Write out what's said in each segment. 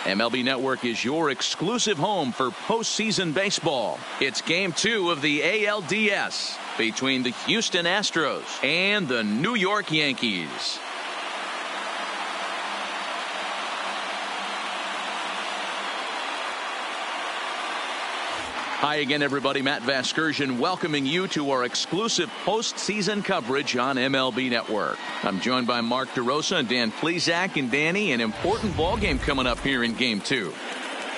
MLB Network is your exclusive home for postseason baseball. It's Game 2 of the ALDS between the Houston Astros and the New York Yankees. Hi again, everybody. Matt Vasgersian welcoming you to our exclusive postseason coverage on MLB Network. I'm joined by Mark DeRosa and Dan Plesac. And Danny, an important ball game coming up here in Game 2.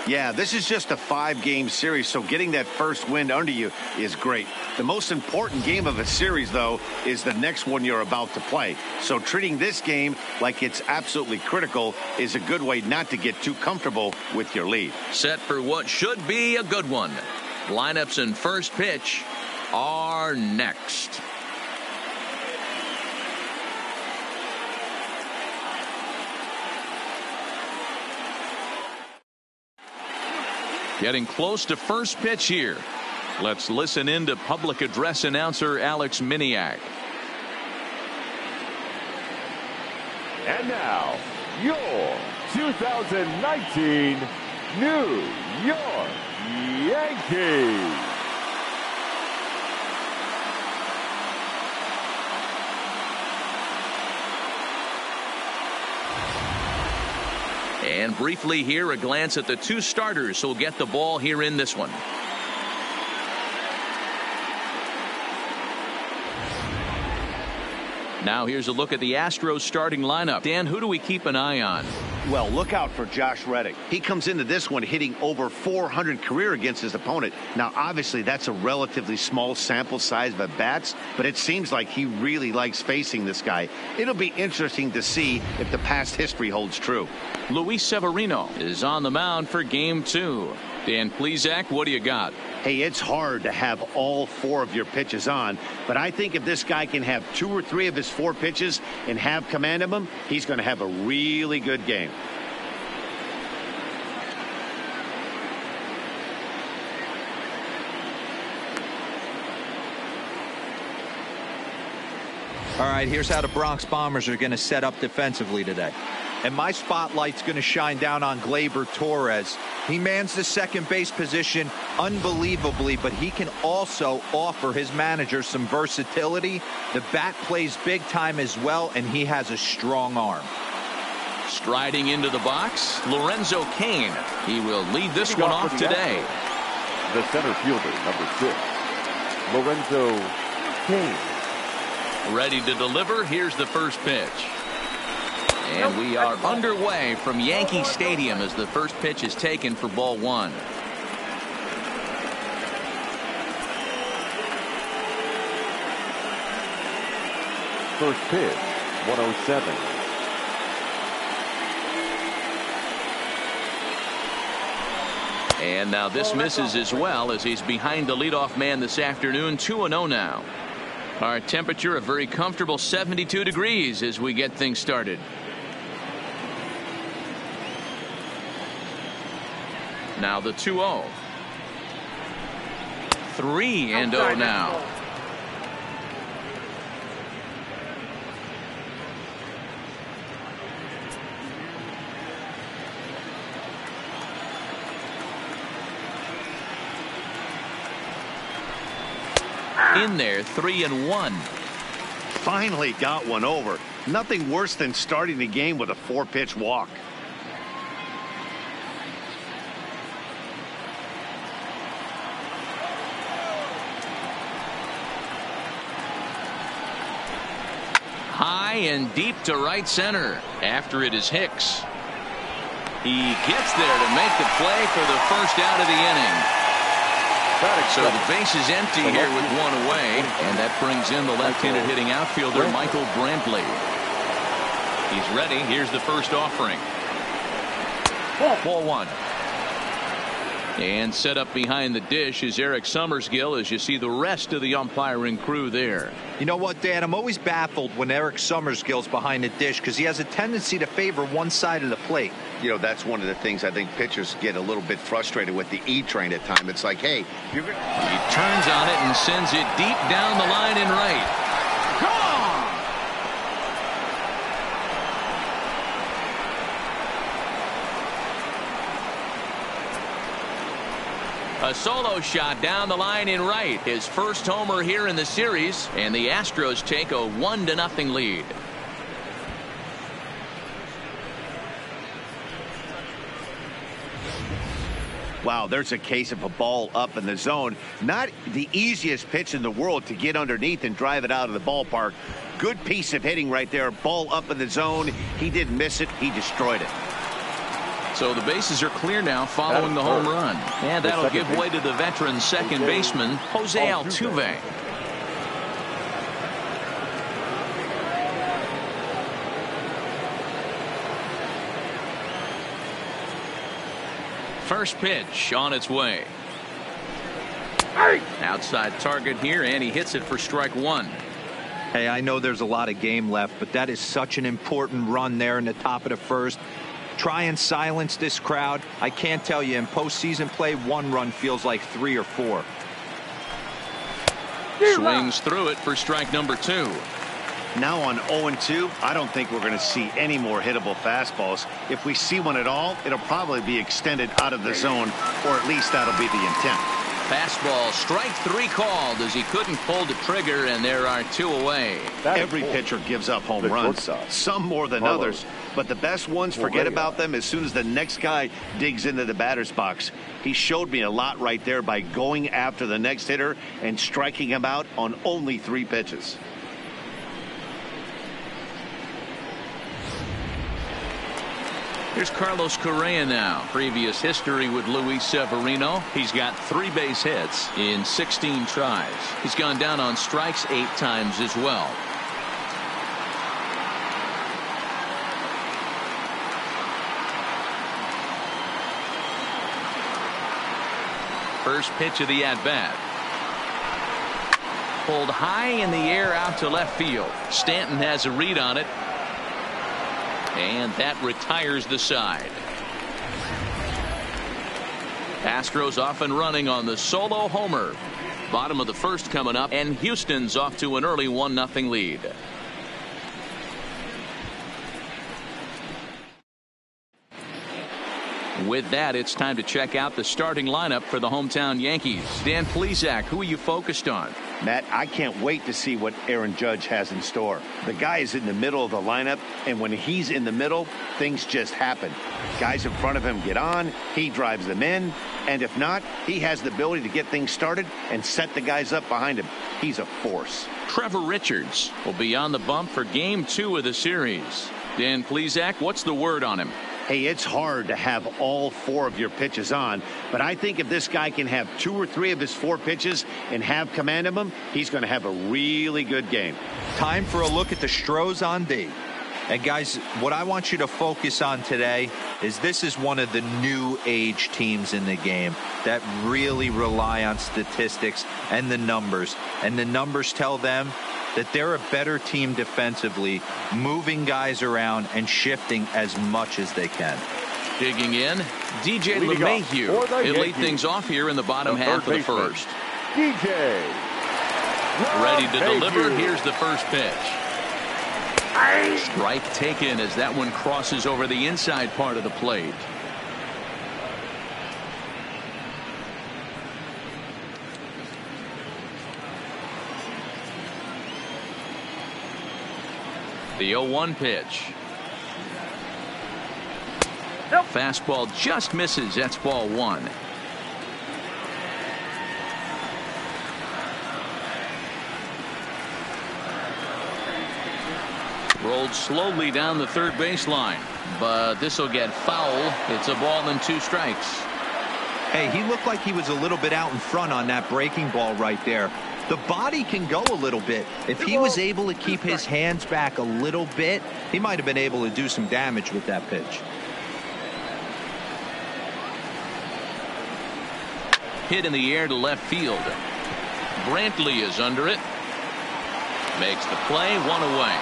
Yeah, this is just a 5-game series, so getting that first win under you is great. The most important game of a series, though, is the next one you're about to play. So treating this game like it's absolutely critical is a good way not to get too comfortable with your lead. Set for what should be a good one. Lineups and first pitch are next. Getting close to first pitch here. Let's listen in to public address announcer Alex Miniak. And now, your 2019 New York Yankees. And briefly here, a glance at the two starters who'll get the ball here in this one. Now here's a look at the Astros starting lineup. Dan, who do we keep an eye on? Well, look out for Josh Reddick. He comes into this one hitting over 400 career against his opponent. Now, obviously, that's a relatively small sample size of at-bats, but it seems like he really likes facing this guy. It'll be interesting to see if the past history holds true. Luis Severino is on the mound for Game 2. Dan Plesac, what do you got? Hey, it's hard to have all 4 of your pitches on, but I think if this guy can have 2 or 3 of his 4 pitches and have command of them, he's going to have a really good game. All right, here's how the Bronx Bombers are going to set up defensively today. And my spotlight's going to shine down on Gleyber Torres. He mans the second base position unbelievably, but he can also offer his manager some versatility. The bat plays big time as well, and he has a strong arm. Striding into the box, Lorenzo Cain. He will lead this one off today. The center fielder, number 6, Lorenzo Cain. Ready to deliver. Here's the first pitch. And we are underway from Yankee Stadium as the first pitch is taken for ball 1. First pitch, 107. And now this misses as well as he's behind the leadoff man this afternoon. 2-0 now. Our temperature a very comfortable 72 degrees as we get things started. Now the 2-0. 3-0 now. In there, 3-1. Finally got one over. Nothing worse than starting the game with a 4-pitch walk. High and deep to right center. After it is Hicks. He gets there to make the play for the first out of the inning. So the base is empty here with one away, and that brings in the left-handed hitting outfielder Michael Brantley. He's ready. Here's the first offering. Ball 1. And set up behind the dish is Eric Summersgill as you see the rest of the umpiring crew there. You know what, Dan? I'm always baffled when Eric Summersgill's behind the dish because he has a tendency to favor one side of the plate. You know, that's one of the things I think pitchers get a little bit frustrated with the E-train at times. It's like, hey, he turns on it and sends it deep down the line and right. A solo shot down the line in right. His first homer here in the series, and the Astros take a 1-0 lead. Wow, there's a case of a ball up in the zone. Not the easiest pitch in the world to get underneath and drive it out of the ballpark. Good piece of hitting right there. Ball up in the zone. He didn't miss it. He destroyed it. So the bases are clear now following the home run. And that'll give way to the veteran second baseman, Jose Altuve. First pitch on its way. Outside target here, and he hits it for strike one. Hey, I know there's a lot of game left, but that is such an important run there in the top of the first. Try and silence this crowd. I can't tell you, in postseason play, one run feels like 3 or 4. Swings through it for strike number 2. Now on 0-2, I don't think we're going to see any more hittable fastballs. If we see one at all, it'll probably be extended out of the zone, or at least that'll be the intent. Fastball, strike 3 called as he couldn't pull the trigger, and there are 2 away. Every pitcher gives up home runs, some more than others, but the best ones forget about them as soon as the next guy digs into the batter's box. He showed me a lot right there by going after the next hitter and striking him out on only 3 pitches. Here's Carlos Correa now. Previous history with Luis Severino. He's got 3 base hits in 16 tries. He's gone down on strikes 8 times as well. First pitch of the at-bat. Pulled high in the air out to left field. Stanton has a read on it. And that retires the side. Astros off and running on the solo homer. Bottom of the first coming up, and Houston's off to an early 1-0 lead. With that, it's time to check out the starting lineup for the hometown Yankees. Dan Plesac, who are you focused on? Matt, I can't wait to see what Aaron Judge has in store. The guy is in the middle of the lineup, and when he's in the middle, things just happen. Guys in front of him get on, he drives them in, and if not, he has the ability to get things started and set the guys up behind him. He's a force. Trevor Richards will be on the bump for Game 2 of the series. Dan Plesac, what's the word on him? Hey, it's hard to have all 4 of your pitches on, but I think if this guy can have 2 or 3 of his 4 pitches and have command of them, he's going to have a really good game. Time for a look at the Astros on D. And guys, what I want you to focus on today is this is one of the new age teams in the game that really rely on statistics and the numbers. And the numbers tell them that they're a better team defensively, moving guys around and shifting as much as they can. Digging in, DJ LeMahieu. He'll lead things off here in the bottom half of the first. DJ. Ready to deliver. Here's the first pitch. Strike taken as that one crosses over the inside part of the plate. The 0-1 pitch. Fastball just misses. That's ball 1. Rolled slowly down the third baseline, but this will get foul. It's a ball and 2 strikes. Hey, he looked like he was a little bit out in front on that breaking ball right there. The body can go a little bit. If he was able to keep his hands back a little bit, he might have been able to do some damage with that pitch. Hit in the air to left field. Brantley is under it. Makes the play, 1 away.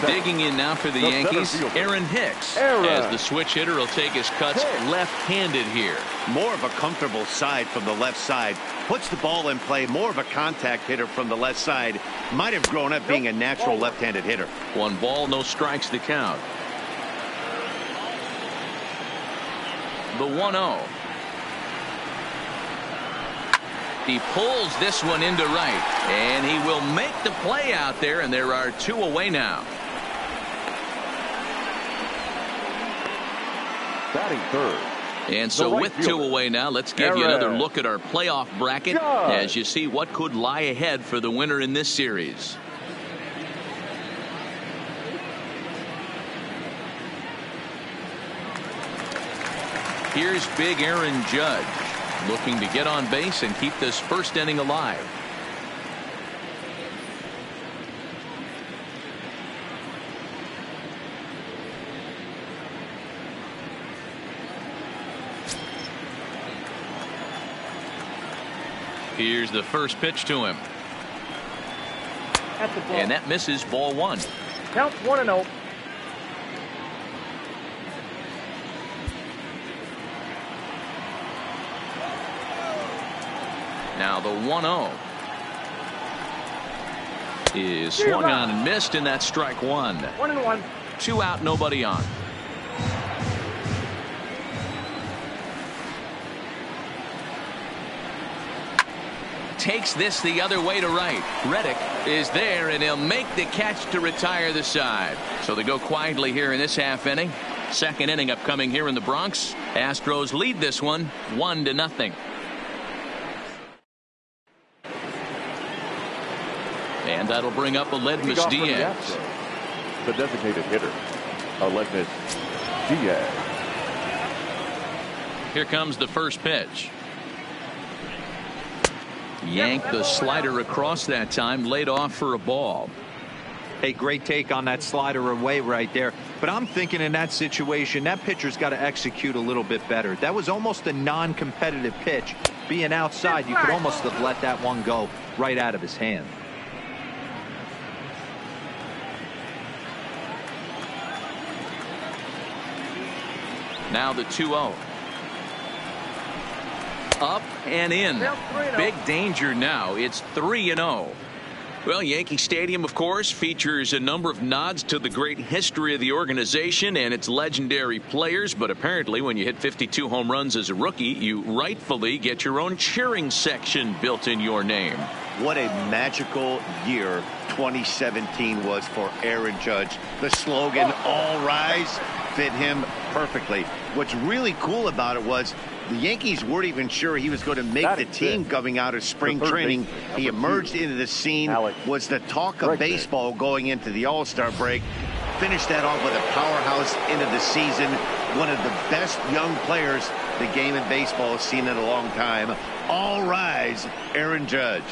Digging in now for the Yankees, Aaron Hicks. As the switch hitter will take his cuts left-handed here. More of a comfortable side from the left side. Puts the ball in play. More of a contact hitter from the left side. Might have grown up being a natural left-handed hitter. 1 ball, no strikes to count. The 1-0. He pulls this one into right, and he will make the play out there, and there are 2 away now. Batting third. And so with 2 away now, let's give you another look at our playoff bracket as you see what could lie ahead for the winner in this series. Here's big Aaron Judge, looking to get on base and keep this first inning alive. Here's the first pitch to him. And that misses, ball 1. Counts 1-0. Now the 1-0 is swung on and missed, and that's strike 1. 1-1. 2 out, nobody on. Takes this the other way to right. Reddick is there, and he'll make the catch to retire the side. So they go quietly here in this half inning. Second inning upcoming here in the Bronx. Astros lead this one 1-0. And that'll bring up Aledmus Diaz. The designated hitter, Aledmus Diaz. Here comes the first pitch. Yanked the slider across that time, laid off for a ball. Hey, great take on that slider away right there. But I'm thinking in that situation, that pitcher's got to execute a little bit better. That was almost a non-competitive pitch. Being outside, you could almost have let that one go right out of his hand. Now the 2-0. Up and in. Big danger now. It's 3-0. Well, Yankee Stadium, of course, features a number of nods to the great history of the organization and its legendary players. But apparently, when you hit 52 home runs as a rookie, you rightfully get your own cheering section built in your name. What a magical year 2017 was for Aaron Judge. The slogan, "All Rise," fit him perfectly. What's really cool about it was the Yankees weren't even sure he was going to make the team coming out of spring training. He emerged into the scene, was the talk of baseball going into the All-Star break. Finished that off with a powerhouse into the season. One of the best young players the game in baseball has seen in a long time. All rise, Aaron Judge.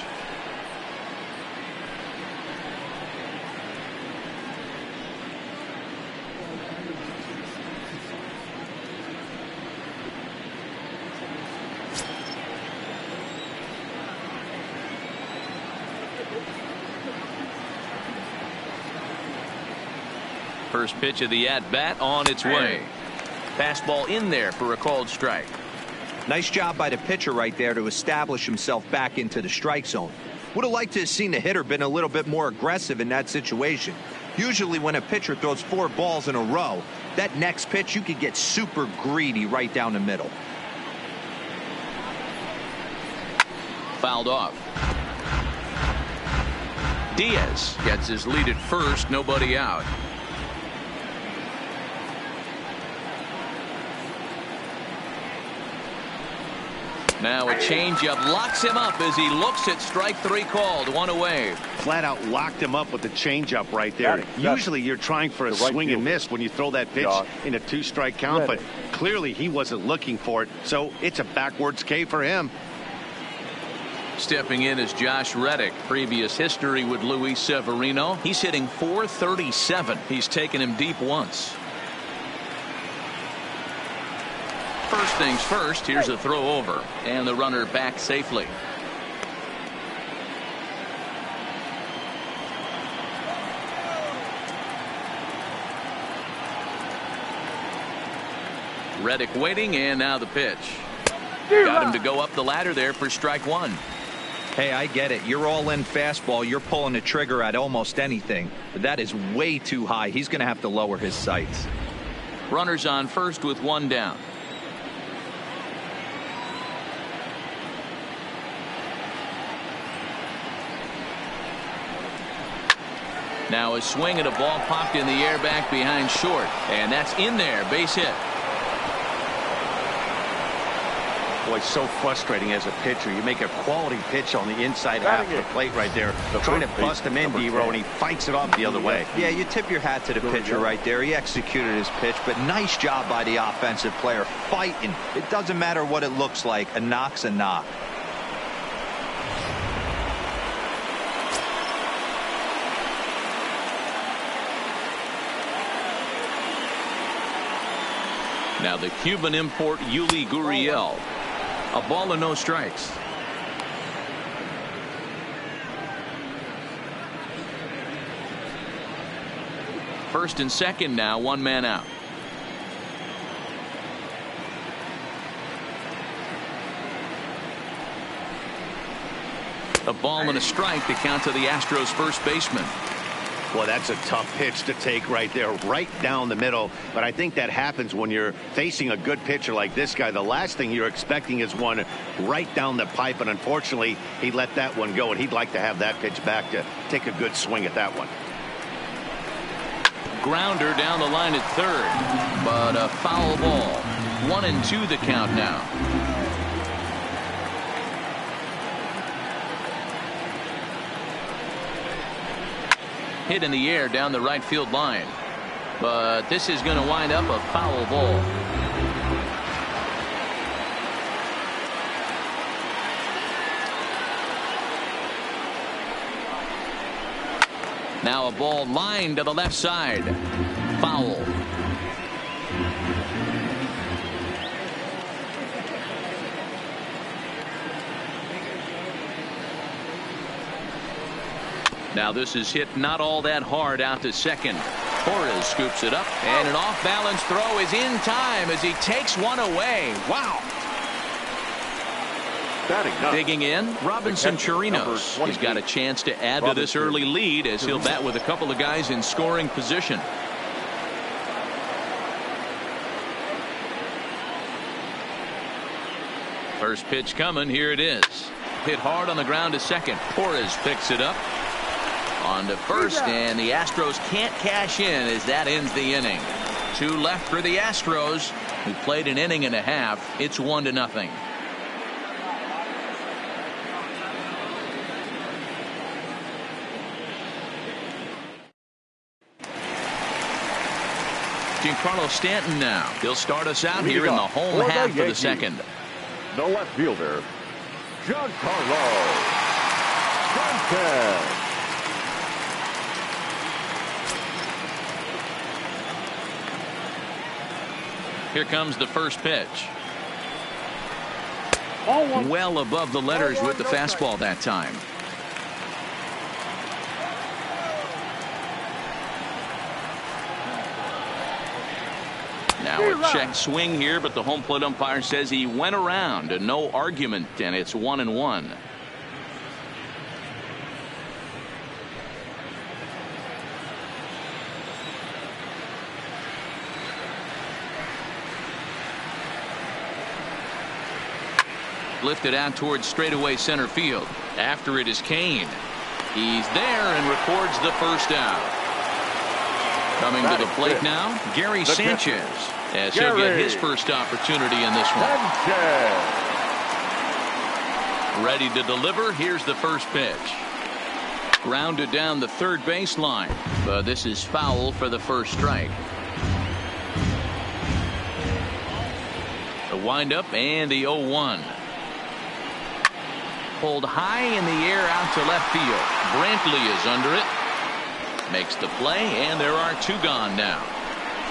First pitch of the at-bat on its way. Fastball in there for a called strike. Nice job by the pitcher right there to establish himself back into the strike zone. Would have liked to have seen the hitter been a little bit more aggressive in that situation. Usually when a pitcher throws 4 balls in a row, that next pitch you could get super greedy right down the middle. Fouled off. Diaz gets his lead at first, nobody out. Now a changeup locks him up as he looks at strike 3 called. 1 away. Flat out locked him up with the changeup right there. Usually you're trying for a swing and miss when you throw that pitch in a 2-strike count, but clearly he wasn't looking for it, so it's a backwards K for him. Stepping in is Josh Reddick. Previous history with Luis Severino. He's hitting .437. He's taken him deep once. First things first, here's a throw over, and the runner back safely. Reddick waiting, and now the pitch. Got him to go up the ladder there for strike 1. Hey, I get it. You're all in fastball. You're pulling the trigger at almost anything. But that is way too high. He's going to have to lower his sights. Runners on first with 1 down. Now a swing and a ball popped in the air back behind short, and that's in there. Base hit. Boy, it's so frustrating as a pitcher. You make a quality pitch on the inside half of the plate right there, trying to bust him in, D-Row, and he fights it off the other way. Yeah, you tip your hat to the pitcher right there. He executed his pitch, but nice job by the offensive player fighting. It doesn't matter what it looks like. A knock's a knock. Now the Cuban import Yuli Gurriel. A ball and no strikes. First and second now, one man out. A ball and a strike to count to the Astros first baseman. Well, that's a tough pitch to take right there, right down the middle. But I think that happens when you're facing a good pitcher like this guy. The last thing you're expecting is one right down the pipe. And unfortunately, he let that one go. And he'd like to have that pitch back to take a good swing at that one. Grounder down the line at third, but a foul ball. 1-2 the count now. Hit in the air down the right field line, but this is going to wind up a foul ball. Now a ball lined to the left side. Foul. Now this is hit not all that hard out to second. Torres scoops it up, and an off-balance throw is in time as he takes one away. Wow. Digging in, Robinson Chirinos. He's got a chance to add to this early lead as he'll bat with a couple of guys in scoring position. First pitch coming. Here it is. Hit hard on the ground to second. Torres picks it up. On to first, and the Astros can't cash in as that ends the inning. 2 left for the Astros, who played an inning and a half. It's 1-0. Giancarlo Stanton now. He'll start us out here in the home half of the second. The left fielder, Giancarlo Stanton. Here comes the first pitch. Well above the letters with the fastball that time. Now a check swing here, but the home plate umpire says he went around and no argument, and it's 1-1. Lifted out towards straightaway center field. After it is Kane. He's there and records the first out. Coming to the plate now, Gary Sanchez, as he'll get his first opportunity in this one. Ready to deliver. Here's the first pitch. Grounded down the third baseline, but this is foul for the first strike. The windup and the 0-1. Pulled high in the air out to left field. Brantley is under it. Makes the play, and there are 2 gone now.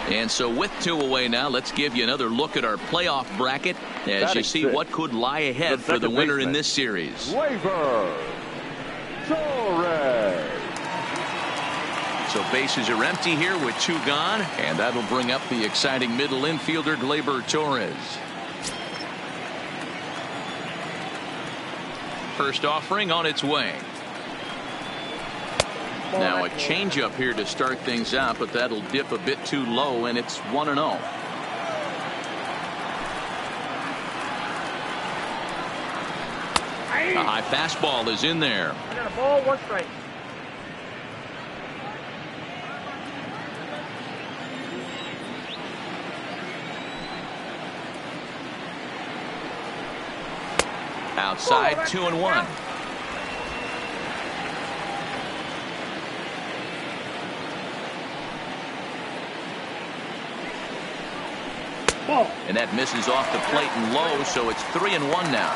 And so with 2 away now, let's give you another look at our playoff bracket as you see what could lie ahead for the winner in this series. Gleyber Torres. So bases are empty here with 2 gone, and that'll bring up the exciting middle infielder Gleyber Torres. First offering on its way. Now a changeup here to start things out, but that'll dip a bit too low, and it's 1-0. A high fastball is in there. I got a ball, 1 strike. Outside, 2-1. And that misses off the plate and low, so it's 3-1 now.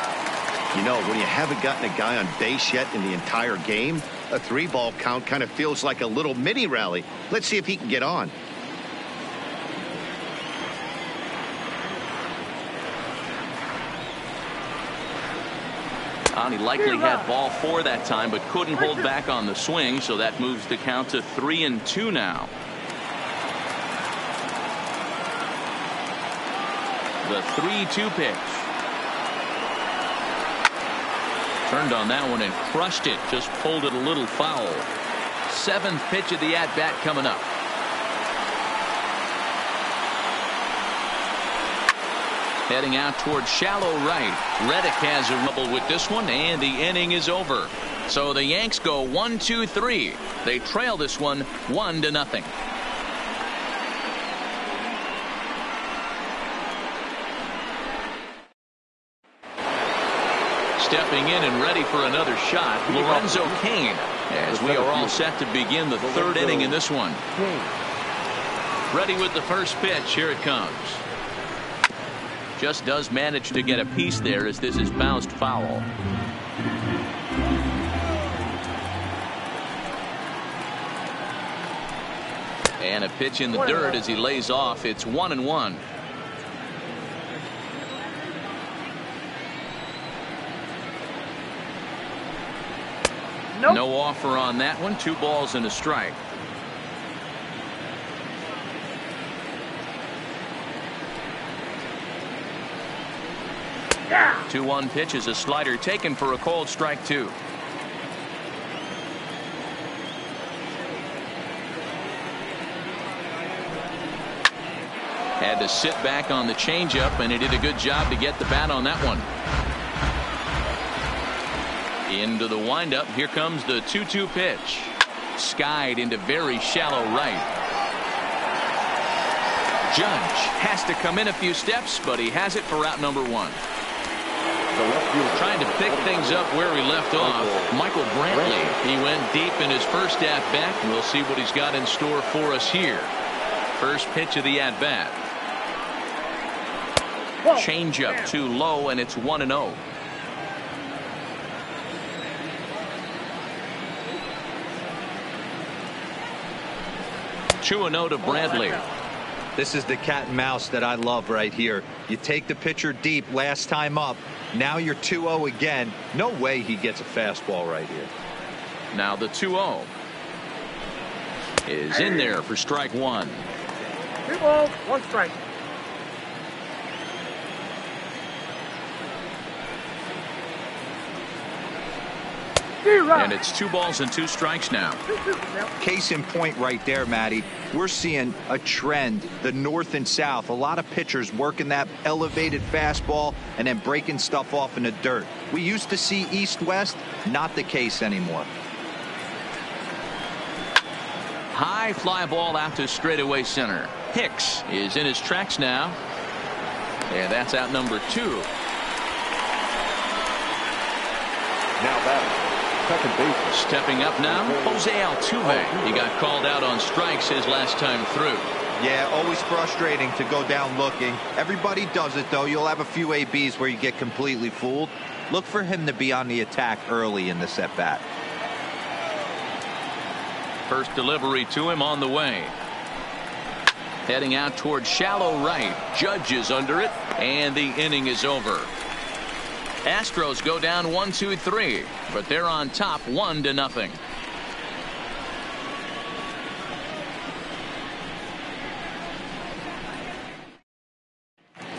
You know, when you haven't gotten a guy on base yet in the entire game, a 3-ball count kind of feels like a little mini rally. Let's see if he can get on. He likely had ball 4 that time, but couldn't hold back on the swing, so that moves the count to 3-2 now. The 3-2 pitch. Turned on that one and crushed it. Just pulled it a little foul. 7th pitch of the at-bat coming up. Heading out towards shallow right. Reddick has a rubble with this one, and the inning is over. So the Yanks go 1-2-3. They trail this one 1-0. Stepping in and ready for another shot, Lorenzo Cain, as we are all set to begin the 3rd inning in this one. Ready with the first pitch. Here it comes. Just does manage to get a piece there as this is bounced foul. And a pitch in the dirt as he lays off. It's 1-1. No offer on that one. 2 balls and a strike. Yeah. 2-1 pitch is a slider taken for a called strike 2. Had to sit back on the changeup, and he did a good job to get the bat on that one. Into the windup. Here comes the 2-2 pitch. Skied into very shallow right. Judge has to come in a few steps, but he has it for out number 1. Trying to pick things up where he left off. Michael Brantley. He went deep in his first at bat. We'll see what he's got in store for us here. First pitch of the at bat. Changeup too low, and it's 1-0. 2-0 to Brantley. This is the cat and mouse that I love right here. You take the pitcher deep last time up. Now you're 2-0 again. No way he gets a fastball right here. Now the 2-0 is in there for strike 1. 2 balls, 1 strike. And it's 2 balls and 2 strikes now. Case in point right there, Matty. We're seeing a trend, the north and south. A lot of pitchers working that elevated fastball and then breaking stuff off in the dirt. We used to see east-west, not the case anymore. High fly ball out to straightaway center. Hicks is in his tracks now. And that's out number 2. Now batting, second base. Stepping up now, Jose Altuve. He got called out on strikes his last time through. Yeah, always frustrating to go down looking. Everybody does it, though. You'll have a few ABs where you get completely fooled. Look for him to be on the attack early in the at-bat. First delivery to him on the way. Heading out towards shallow right. Judge is under it, and the inning is over. Astros go down 1-2-3, but they're on top 1-0.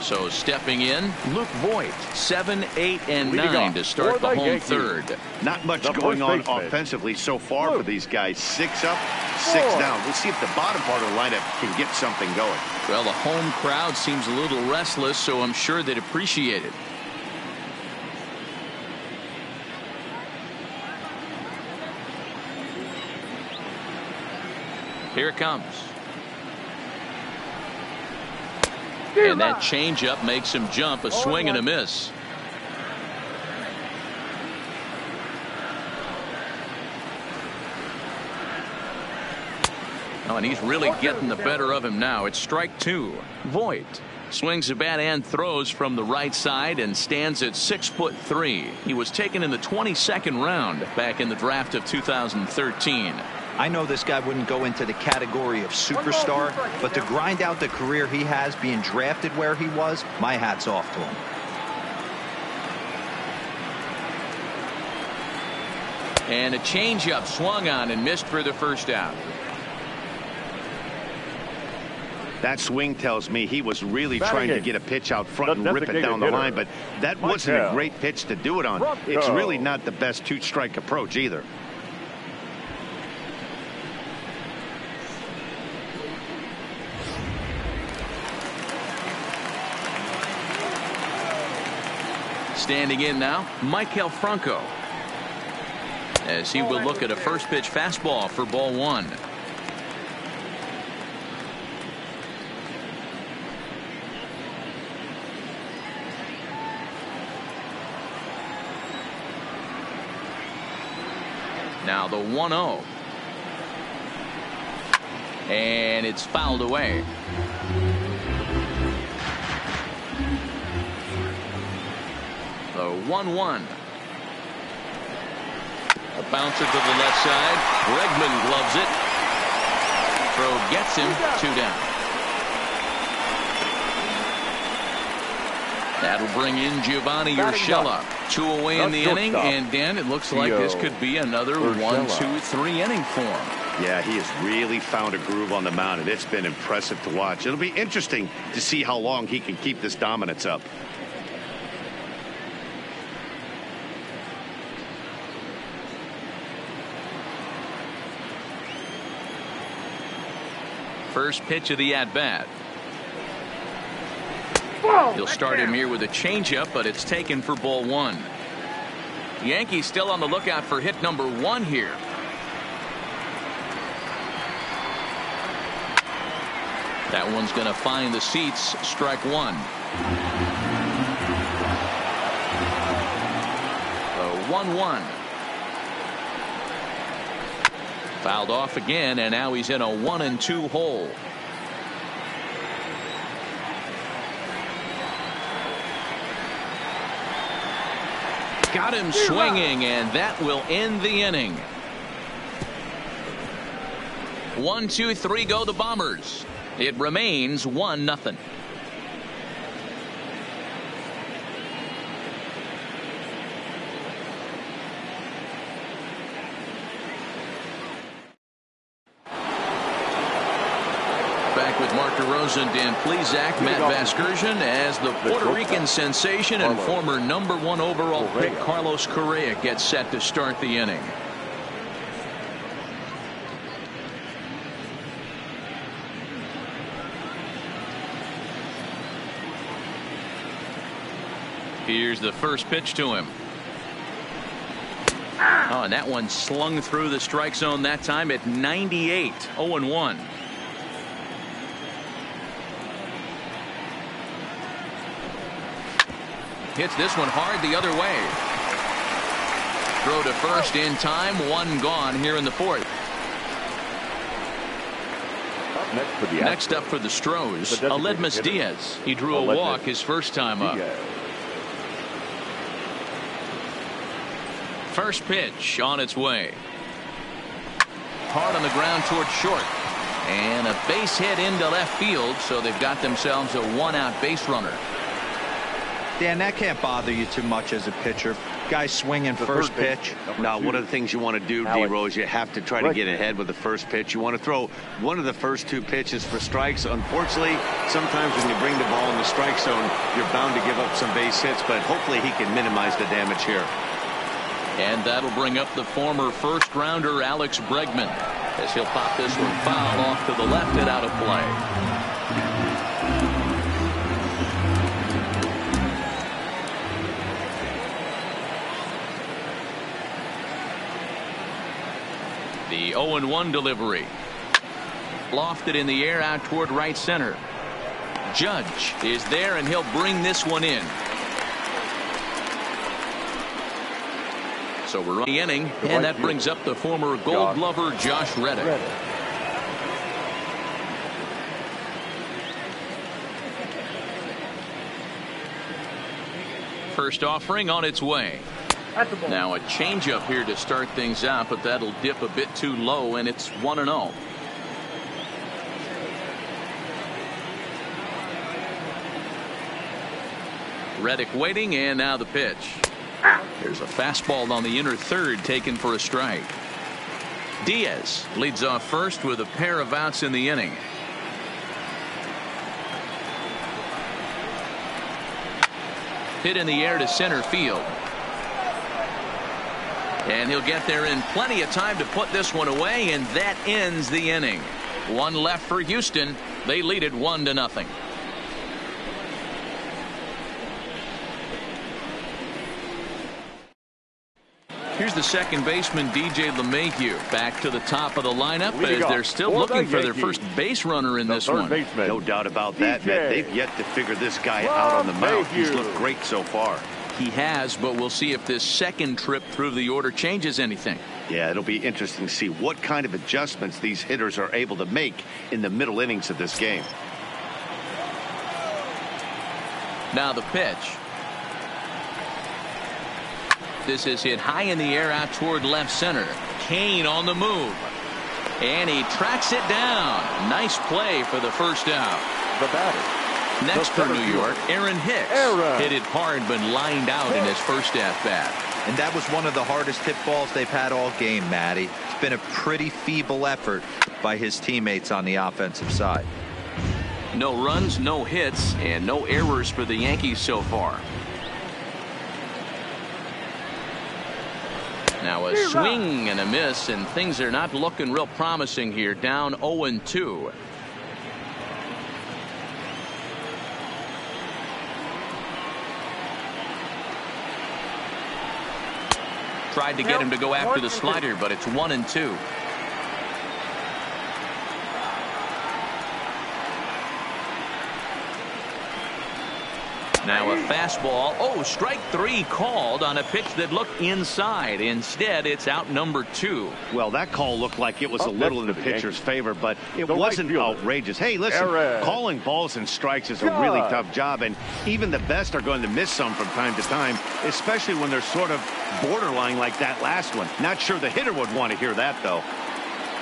So stepping in, Luke Voigt, 7, 8, and 9 to start the home third. Not much going on offensively so far for these guys. 6 up, 6 down. We'll see if the bottom part of the lineup can get something going. Well, the home crowd seems a little restless, so I'm sure they'd appreciate it. Here it comes. And that changeup makes him jump. A swing and a miss. Oh, and he's really getting the better of him now. It's strike two. Voit swings a bat and throws from the right side and stands at 6'3". He was taken in the 22nd round back in the draft of 2013. I know this guy wouldn't go into the category of superstar, but to grind out the career he has being drafted where he was, my hat's off to him. And a changeup swung on and missed for the first out. That swing tells me he was really trying to get a pitch out front and rip it down the line, but that wasn't a great pitch to do it on. It's really not the best two-strike approach either. Standing in now, Michael Franco, as he will look at a first pitch fastball for ball one. Now the 1-0. And it's fouled away. The 1-1. A bouncer to the left side. Bregman gloves it. Throw gets him. 2 down. That'll bring in Giovanni Urshela. 2 away in the inning, and Dan, it looks like this could be another 1, 2, 3 inning for him. Yeah, he has really found a groove on the mound, and it's been impressive to watch. It'll be interesting to see how long he can keep this dominance up. First pitch of the at-bat. He'll start him here with a changeup, but it's taken for ball one. Yankees still on the lookout for hit number 1 here. That one's going to find the seats. Strike 1. The 1-1. Fouled off again, and now he's in a 1-2 hole. Got him swinging, and that will end the inning. 1, 2, 3 go the Bombers. It remains 1-0. Back with Mark DeRosa and Dan Plesac, Matt Vasgersian, as the Puerto Rican sensation and former #1 overall pick Carlos Correa gets set to start the inning. Here's the first pitch to him. Oh, and that one slung through the strike zone that time at 98. 0-1. Hits this one hard the other way. Throw to first in time. 1 gone here in the 4th. Next up for the Astros, Aledmys Diaz. He drew a walk his first time up. First pitch on its way. Hard on the ground toward short. And a base hit into left field, so they've got themselves a 1-out base runner. Dan, that can't bother you too much as a pitcher. Guy swinging first pitch. Now, one of the things you want to do, D-Rose, you have to try to get ahead with the first pitch. You want to throw one of the first 2 pitches for strikes. Unfortunately, sometimes when you bring the ball in the strike zone, you're bound to give up some base hits, but hopefully he can minimize the damage here. And that'll bring up the former first-rounder Alex Bregman, as he'll pop this one foul off to the left and out of play. The 0-1 delivery. Lofted in the air out toward right center. Judge is there, and he'll bring this one in. So we're on the inning, and that brings up the former Gold Glover Josh Reddick. first offering on its way. That's the ball. Now a changeup here to start things out, but that'll dip a bit too low, and it's 1-0. Reddick waiting, and now the pitch. There's a fastball on the inner third taken for a strike. Diaz leads off first with a pair of outs in the inning. Hit in the air to center field. And he'll get there in plenty of time to put this one away, and that ends the inning. One left for Houston. They lead it 1-0. Here's the second baseman, DJ LeMahieu, back to the top of the lineup as they're still looking for their first base runner in this one. No doubt about that, Matt. They've yet to figure this guy out on the mound. He's looked great so far. He has, but we'll see if this second trip through the order changes anything. Yeah, it'll be interesting to see what kind of adjustments these hitters are able to make in the middle innings of this game. Now the pitch. This is hit high in the air out toward left center. Kane on the move. And he tracks it down. Nice play for the first out. The batter. Next for New York, Aaron Hicks. Hit it hard but lined out in his first at-bat. And that was one of the hardest hit balls they've had all game, Matty. It's been a pretty feeble effort by his teammates on the offensive side. No runs, no hits, and no errors for the Yankees so far. Now a swing and a miss, and things are not looking real promising here. Down 0-2. Tried to get him to go after the slider, but it's 1-2. Now a fastball. Oh, strike three called on a pitch that looked inside. Instead, it's out number 2. Well, that call looked like it was a little in the pitcher's favor, but it wasn't outrageous. Hey, listen, calling balls and strikes is a really tough job, and even the best are going to miss some from time to time, especially when they're sort of borderline like that last one. Not sure the hitter would want to hear that, though.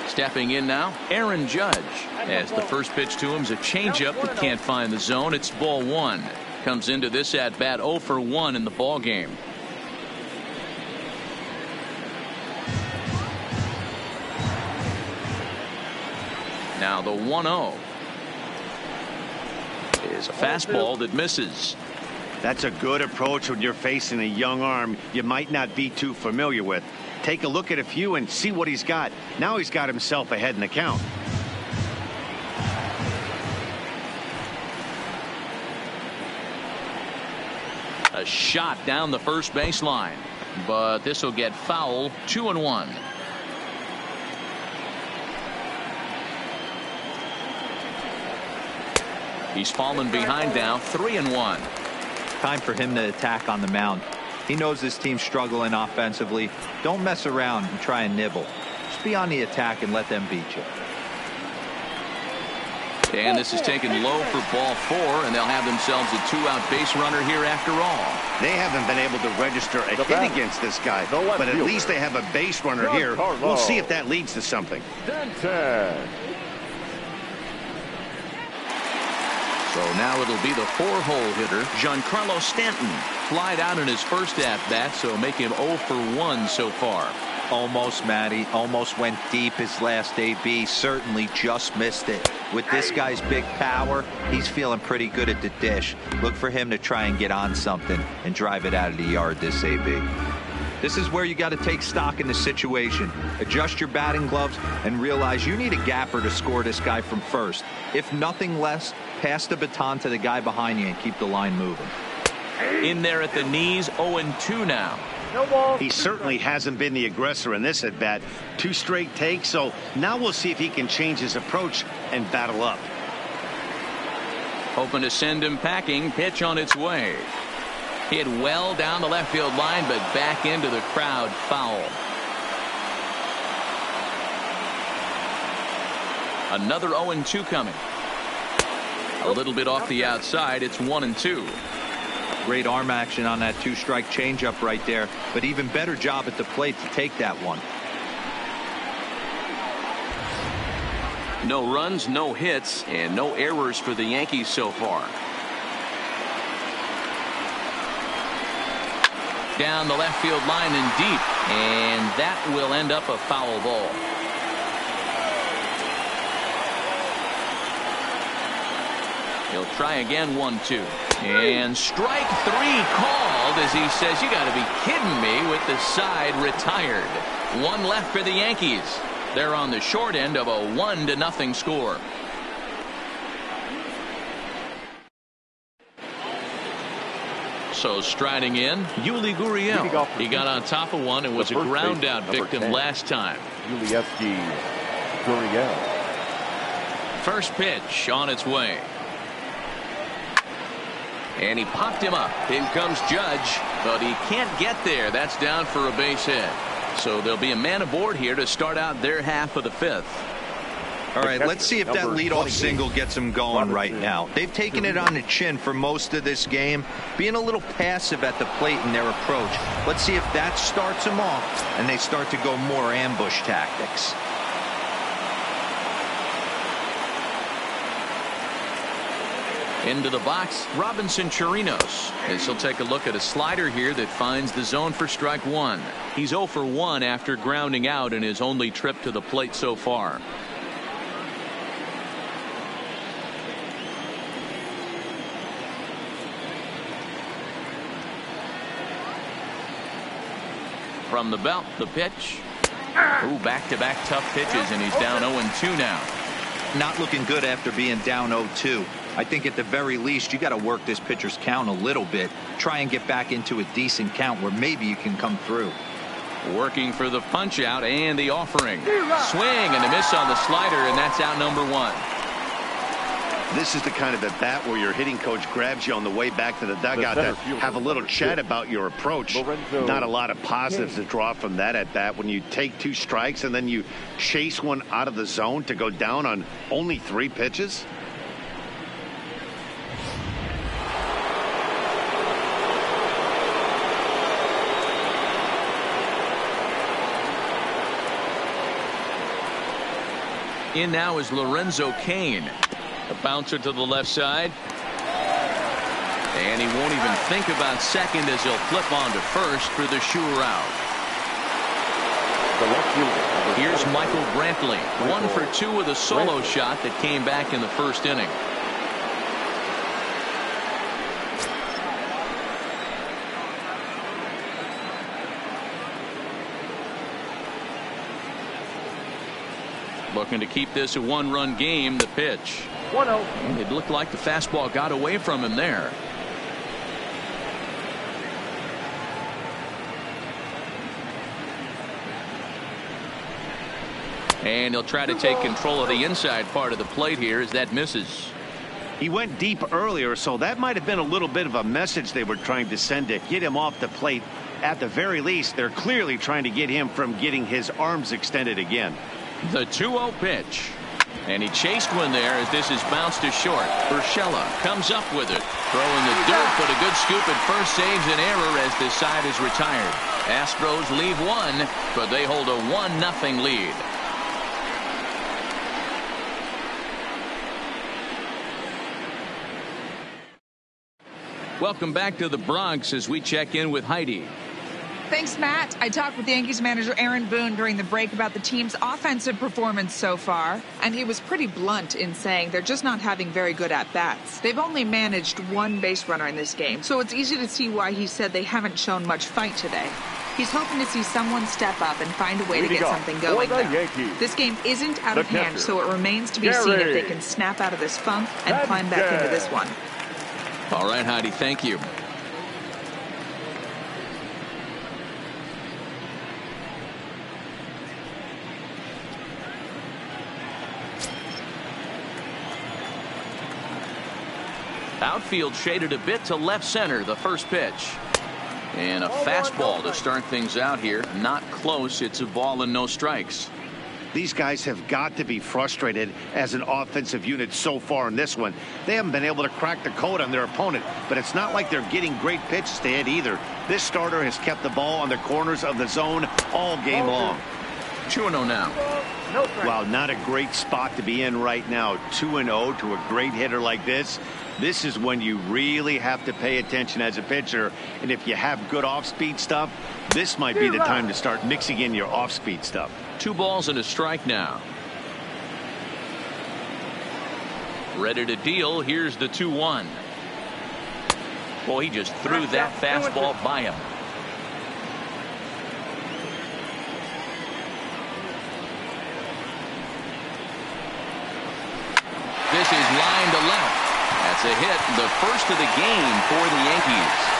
Stepping in now, Aaron Judge. As the first pitch to him is a changeup that can't find the zone. It's ball 1. Comes into this at bat 0 for 1 in the ball game. Now the 1-0 is a fastball that misses. That's a good approach when you're facing a young arm you might not be too familiar with. Take a look at a few and see what he's got. Now he's got himself ahead in the count. A shot down the first baseline, but this will get foul. 2-1. He's fallen behind now. 3-1. Time for him to attack on the mound. He knows his team's struggling offensively. Don't mess around and try and nibble. Just be on the attack and let them beat you. And this is taken low for ball 4, and they'll have themselves a 2-out base runner here after all. They haven't been able to register a hit against this guy, but at least they have a base runner here. We'll see if that leads to something. So now it'll be the 4-hole hitter, Giancarlo Stanton. Flied out in his first at-bat, so make him 0 for 1 so far. Almost, Matty. Almost went deep his last AB. Certainly just missed it. With this guy's big power, he's feeling pretty good at the dish. Look for him to try and get on something and drive it out of the yard this AB. This is where you got to take stock in the situation. Adjust your batting gloves and realize you need a gapper to score this guy from first. If nothing less, pass the baton to the guy behind you and keep the line moving. In there at the knees, 0-2 now. He certainly hasn't been the aggressor in this at bat. 2 straight takes, so now we'll see if he can change his approach and battle up. Hoping to send him packing. Pitch on its way. Hit well down the left field line, but back into the crowd. Foul. Another 0-2 coming. A little bit off the outside. It's 1-2. Great arm action on that 2-strike changeup right there, but even better job at the plate to take that one. No runs, no hits, and no errors for the Yankees so far. Down the left field line and deep, and that will end up a foul ball. He'll try again, 1-2. And strike 3 called as he says, you got to be kidding me, with the side retired. 1 left for the Yankees. They're on the short end of a 1-0 score. So striding in, Yuli Gurriel. He got on top of one and was a ground out victim 10. Last time. Yuli Gurriel. First pitch on its way. And he popped him up. In comes Judge, but he can't get there. That's down for a base hit. So there'll be a man aboard here to start out their half of the 5th. All right, let's see if that leadoff single gets them going right now. They've taken it on the chin for most of this game, being a little passive at the plate in their approach. Let's see if that starts them off and they start to go more ambush tactics. Into the box, Robinson Chirinos, as he'll take a look at a slider here that finds the zone for strike 1. He's 0 for 1 after grounding out in his only trip to the plate so far. From the belt, the pitch. Ooh, back-to-back tough pitches, and he's down 0-2 now. Not looking good after being down 0-2. I think at the very least you got to work this pitcher's count a little bit. Try and get back into a decent count where maybe you can come through. Working for the punch out and the offering. Swing and a miss on the slider, and that's out number 1. This is the kind of at bat where your hitting coach grabs you on the way back to the dugout to have a little chat about your approach. Not a lot of positives to draw from that at bat when you take 2 strikes and then you chase one out of the zone to go down on only 3 pitches. In now is Lorenzo Cain. A bouncer to the left side. And he won't even think about second as he'll flip on to first for the sure out. Here's Michael Brantley. 1 for 2 with a solo shot that came back in the first inning. Looking to keep this a 1-run game. The pitch. 1-0. It looked like the fastball got away from him there. And he'll try to take control of the inside part of the plate here as that misses. He went deep earlier, so that might have been a little bit of a message they were trying to send to get him off the plate. At the very least, they're clearly trying to get him from getting his arms extended again. The 2-0 pitch. And he chased one there as this is bounced to short. Urshela comes up with it. Throwing the dirt, but a good scoop at first saves an error as this side is retired. Astros leave 1, but they hold a 1-0 lead. Welcome back to the Bronx as we check in with Heidi. Thanks, Matt. I talked with Yankees manager Aaron Boone during the break about the team's offensive performance so far, and he was pretty blunt in saying they're just not having very good at-bats. They've only managed 1 base runner in this game, so it's easy to see why he said they haven't shown much fight today. He's hoping to see someone step up and find a way to get something going there. This game isn't out of hand, so it remains to be seen if they can snap out of this funk and climb back into this one. All right, Heidi, thank you. Outfield shaded a bit to left center. The first pitch. And a fastball to start things out here. Not close. It's a ball and no strikes. These guys have got to be frustrated as an offensive unit so far in this one. They haven't been able to crack the code on their opponent, but it's not like they're getting great pitches to hit either. This starter has kept the ball on the corners of the zone all game long. 2-0 now. Wow, not a great spot to be in right now. 2-0 to a great hitter like this. This is when you really have to pay attention as a pitcher. And if you have good off-speed stuff, this might be the time to start mixing in your off-speed stuff. 2 balls and a strike now. Ready to deal. Here's the 2-1. Boy, he just threw that fastball by him. This is line to left. That's a hit, the first of the game for the Yankees.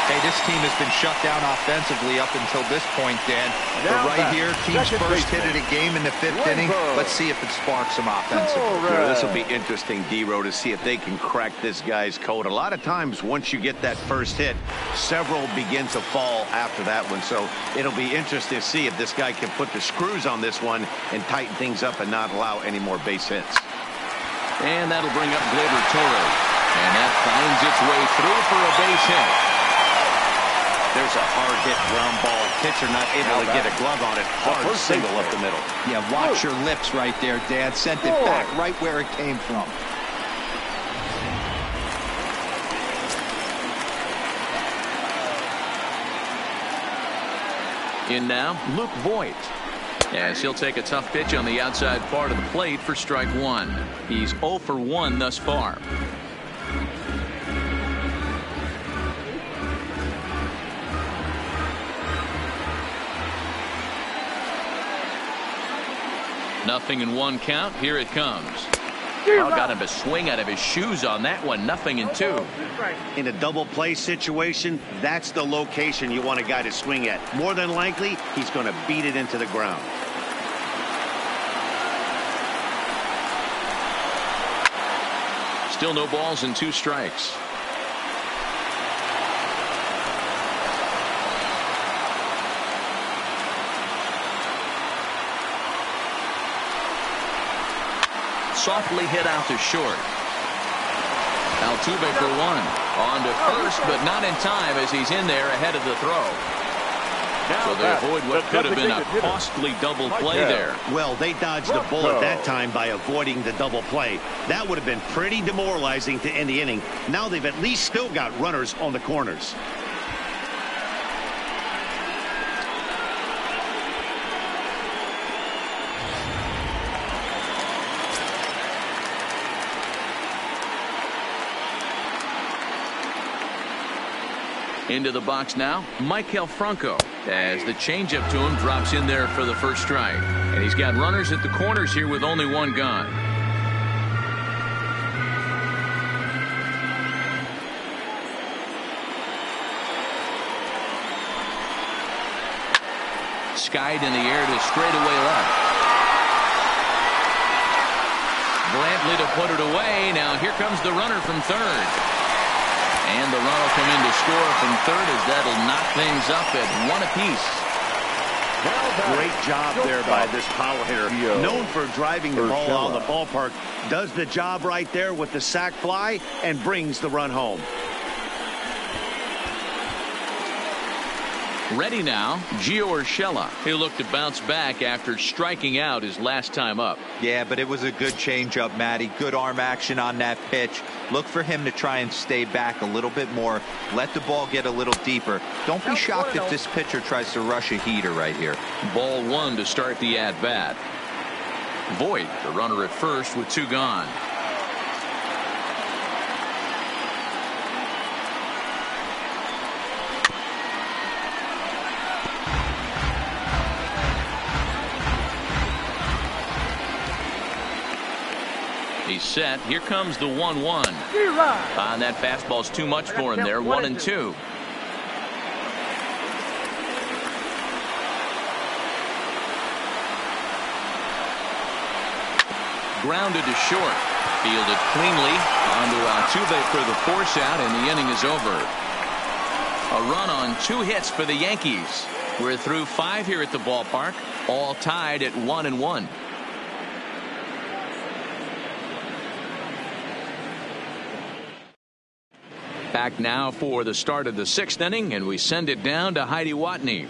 Hey, this team has been shut down offensively up until this point, Dan. But right here, team's first hit of the game in the 5th inning. Let's see if it sparks some offensively. Yeah, this will be interesting, D-Row, to see if they can crack this guy's code. A lot of times, once you get that first hit, several begin to fall after that one. So it'll be interesting to see if this guy can put the screws on this one and tighten things up and not allow any more base hits. And that'll bring up Gleyber Torres. And that finds its way through for a base hit. There's a hard hit ground ball. Pitcher not able to get a glove on it. Hard single up the middle. Yeah, watch your lips right there, Dad. Sent it back right where it came from. In now, Luke Voit. As he'll take a tough pitch on the outside part of the plate for strike 1. He's 0 for 1 thus far. Nothing in 1 count. Here it comes. Oh, got him a swing out of his shoes on that one. Nothing in 2. In a double play situation, that's the location you want a guy to swing at. More than likely, he's going to beat it into the ground. Still no balls and 2 strikes. Softly hit out to short. Altuve for 1. On to first, but not in time as he's in there ahead of the throw. So they avoid what could have been a costly double play there. Well, they dodged the bullet that time by avoiding the double play. That would have been pretty demoralizing to end the inning. Now they've at least still got runners on the corners. Into the box now, Maikel Franco, as the changeup to him drops in there for the first strike. And he's got runners at the corners here with only 1 gone. Skied in the air to straightaway left. Brantley to put it away. Now here comes the runner from third. And the run will come in to score from third as that'll knock things up at 1 apiece. Great job there by this power hitter. Known for driving the ball out of the ballpark. Does the job right there with the sac fly and brings the run home. Ready now, Gio Urshela. He looked to bounce back after striking out his last time up. Yeah, but it was a good changeup, Matty. Good arm action on that pitch. Look for him to try and stay back a little bit more. Let the ball get a little deeper. Don't be shocked if this pitcher tries to rush a heater right here. Ball 1 to start the at-bat. Voit, the runner at first with 2 gone. He's set. Here comes the 1-1. And that fastball's too much for him there. 1-2. Grounded to short. Fielded cleanly. Onto Altuve for the force out, and the inning is over. A run on 2 hits for the Yankees. We're through 5 here at the ballpark, all tied at 1-1. Back now for the start of the 6th inning, and we send it down to Heidi Watney.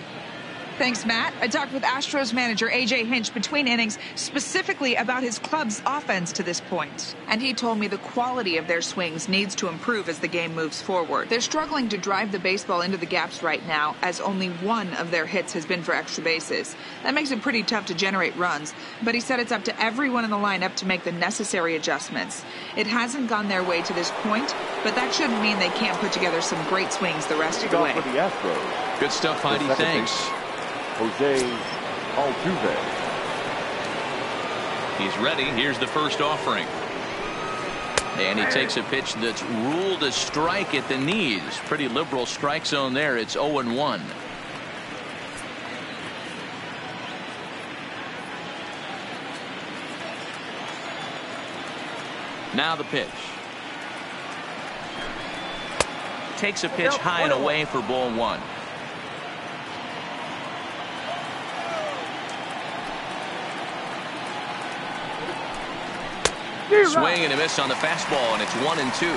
Thanks, Matt. I talked with Astros manager A.J. Hinch between innings specifically about his club's offense to this point. And he told me the quality of their swings needs to improve as the game moves forward. They're struggling to drive the baseball into the gaps right now, as only one of their hits has been for extra bases. That makes it pretty tough to generate runs, but he said it's up to everyone in the lineup to make the necessary adjustments. It hasn't gone their way to this point, but that shouldn't mean they can't put together some great swings the rest of the way. For the Astros. Good stuff, Heidi. Thanks. Jose Altuve. He's ready. Here's the first offering. And he takes a pitch that's ruled a strike at the knees. Pretty liberal strike zone there. It's 0-1. Now the pitch. Takes a pitch high and away for ball 1. Swing and a miss on the fastball, and it's 1-2.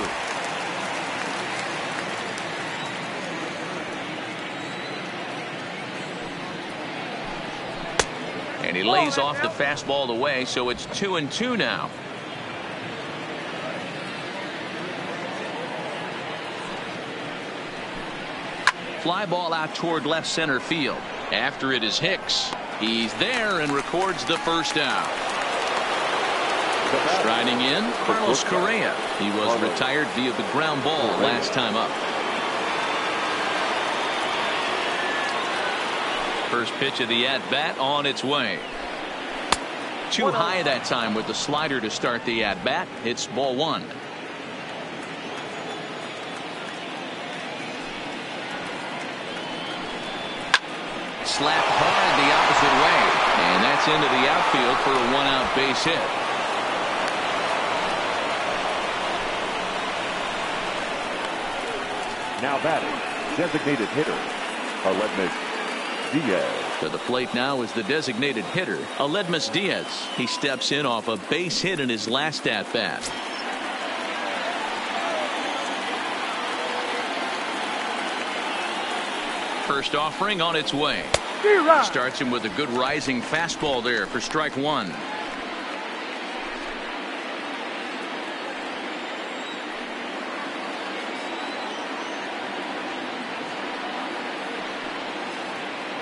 And he lays off the fastball away, so it's 2-2 now. Fly ball out toward left center field. After it is Hicks. He's there and records the first out. Striding in, Carlos Correa. He was retired via the ground ball last time up. First pitch of the at-bat on its way. Too high that time with the slider to start the at-bat. It's ball 1. Slapped hard the opposite way. And that's into the outfield for a 1-out base hit. Now batting, designated hitter, Aledmus Diaz. To the plate now is the designated hitter, Aledmus Diaz. He steps in off a base hit in his last at-bat. First offering on its way. Starts him with a good rising fastball there for strike 1.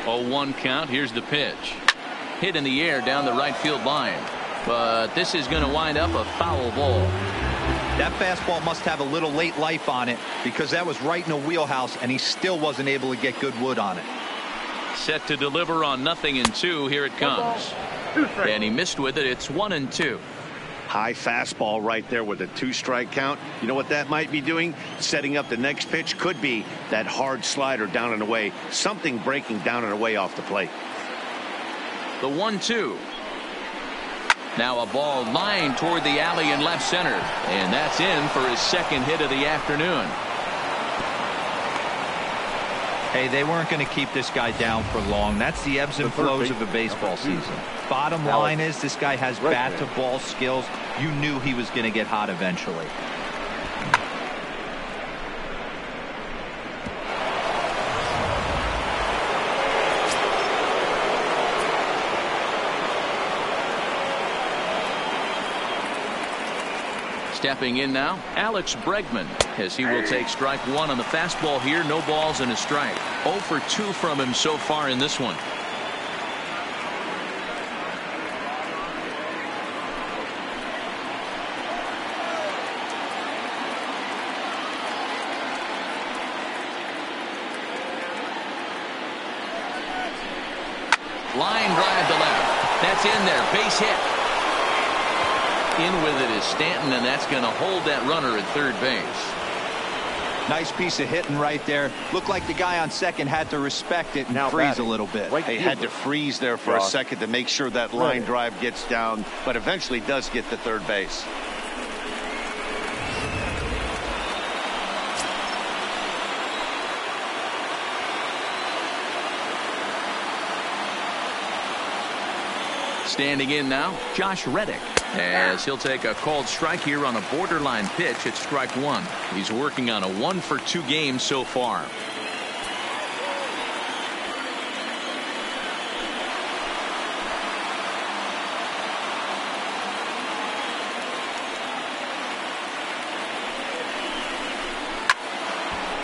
Oh, 1 count. Here's the pitch. Hit in the air down the right field line. But this is going to wind up a foul ball. That fastball must have a little late life on it, because that was right in the wheelhouse, and he still wasn't able to get good wood on it. Set to deliver on 0-2. Here it comes. And he missed with it. It's 1-2. High fastball right there with a 2-strike count. You know what that might be doing? Setting up the next pitch. Could be that hard slider down and away. Something breaking down and away off the plate. The 1-2. Now a ball lined toward the alley in left center. And that's in for his second hit of the afternoon. Hey, they weren't going to keep this guy down for long. That's the ebbs and flows of a baseball season. Bottom line is, this guy has bat-to-ball skills. You knew he was going to get hot eventually. Stepping in now, Alex Bregman, as he will take strike 1 on the fastball here. No balls and a strike. 0 for 2 from him so far in this one. Line drive to left. That's in there. Base hit. In with it is Stanton, and that's going to hold that runner at third base. Nice piece of hitting right there. Looked like the guy on second had to respect it and freeze a little bit. They had to freeze there for a second to make sure that line drive gets down, but eventually does get to third base. Standing in now, Josh Reddick, as he'll take a called strike here on a borderline pitch at strike one. He's working on a 1-for-2 game so far.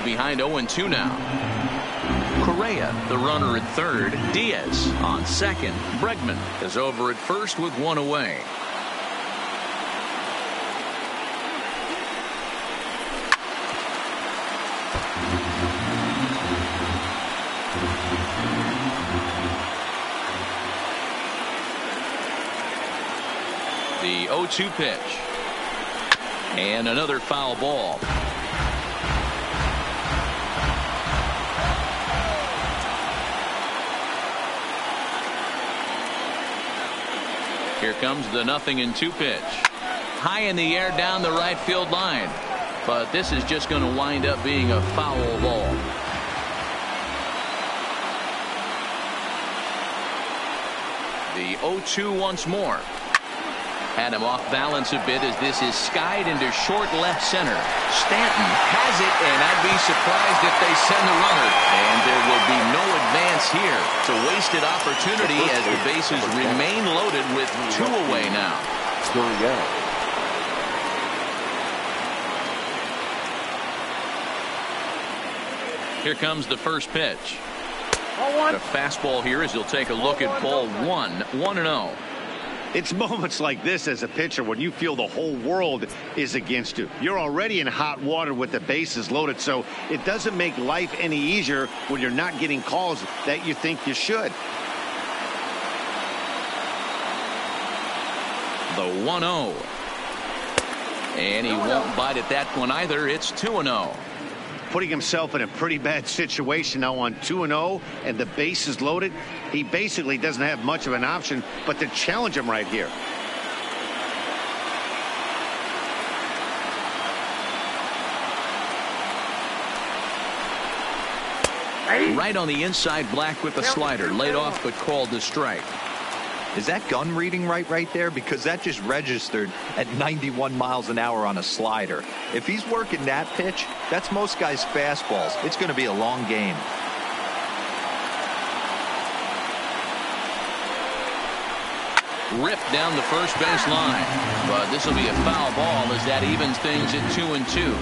Behind 0-2 now. Correa, the runner at third. Diaz on second. Bregman is over at first with one away. The 0-2 pitch. And another foul ball. Here comes the 0-2 pitch. High in the air down the right field line. But this is just going to wind up being a foul ball. The 0-2 once more. Had him off balance a bit as this is skied into short left center. Stanton has it, and I'd be surprised if they send the runner. And there will be no advance here. It's a wasted opportunity as the bases remain loaded with two away now. Here comes the first pitch. The fastball here as he'll take a look at ball one. 1-0. It's moments like this as a pitcher when you feel the whole world is against you. You're already in hot water with the bases loaded, so it doesn't make life any easier when you're not getting calls that you think you should. The 1-0. And he won't bite at that one either. It's 2-0. Putting himself in a pretty bad situation now on 2-0 and the bases loaded. He basically doesn't have much of an option but to challenge him right here. Right on the inside, Black with the slider. Laid off but called the strike. Is that gun reading right there? Because that just registered at 91 miles an hour on a slider. If he's working that pitch, that's most guys' fastballs. It's going to be a long game. Ripped down the first base line. But this will be a foul ball as that evens things at 2-2.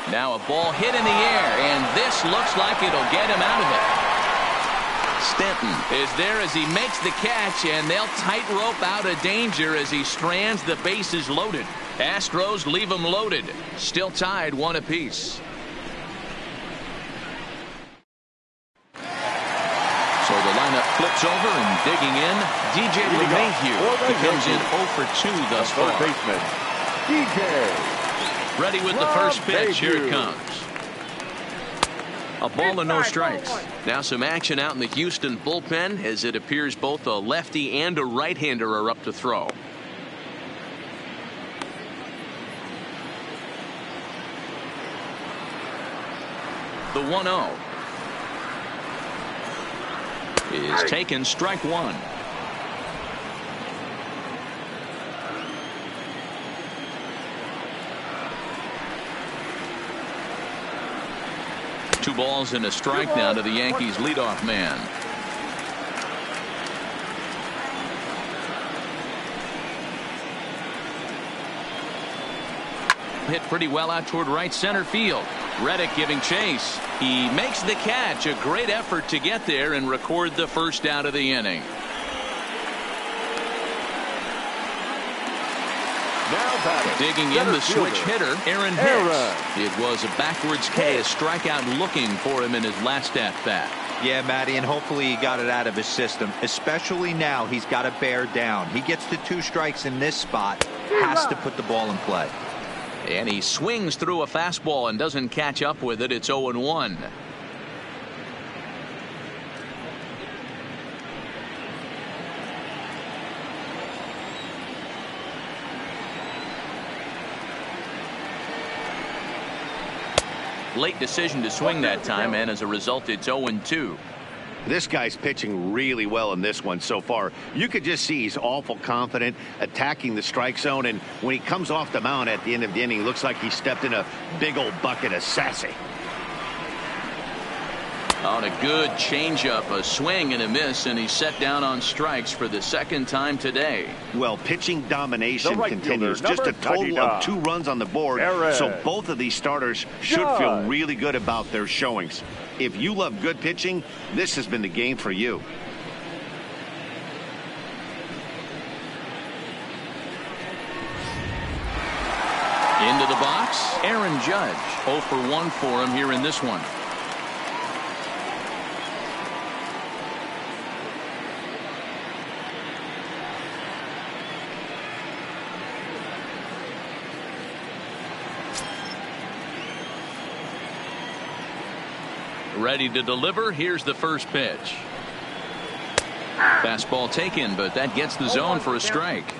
Now a ball hit in the air, and this looks like it'll get him out of it. Stanton is there as he makes the catch, and they'll tightrope out of danger as he strands the bases loaded. Astros leave them loaded. Still tied 1 apiece. So the lineup flips over and digging in. DJ LeMahieu. He comes in 0 for 2 thus far. Baseman, DJ. Ready with the first pitch. Here it comes. A ball and no strikes. Now some action out in the Houston bullpen as it appears both a lefty and a right-hander are up to throw. The 1-0 is taken, strike one. Two balls and a strike now to the Yankees leadoff man. Hit pretty well out toward right center field. Reddick giving chase. He makes the catch. A great effort to get there and record the first out of the inning. Digging in the switch hitter, Aaron Hicks. It was a backwards K, a strikeout looking for him in his last at-bat. Yeah, Matty, and hopefully he got it out of his system. Especially now, he's got to bear down. He gets to 2 strikes in this spot, has to put the ball in play. And he swings through a fastball and doesn't catch up with it. It's 0-1. Late decision to swing that time, and as a result, it's 0-2. This guy's pitching really well in this one so far. You could just see he's awful confident attacking the strike zone, and when he comes off the mound at the end of the inning, looks like he stepped in a big old bucket of sassy. On a good changeup, a swing and a miss, and he's set down on strikes for the second time today. Well, pitching domination right continues. fielder, Just a total 99. of 2 runs on the board, so both of these starters should feel really good about their showings. If you love good pitching, this has been the game for you. Into the box, Aaron Judge. 0 for 1 for him here in this one. Ready to deliver. Here's the first pitch. Fastball taken, but that gets the zone for a strike.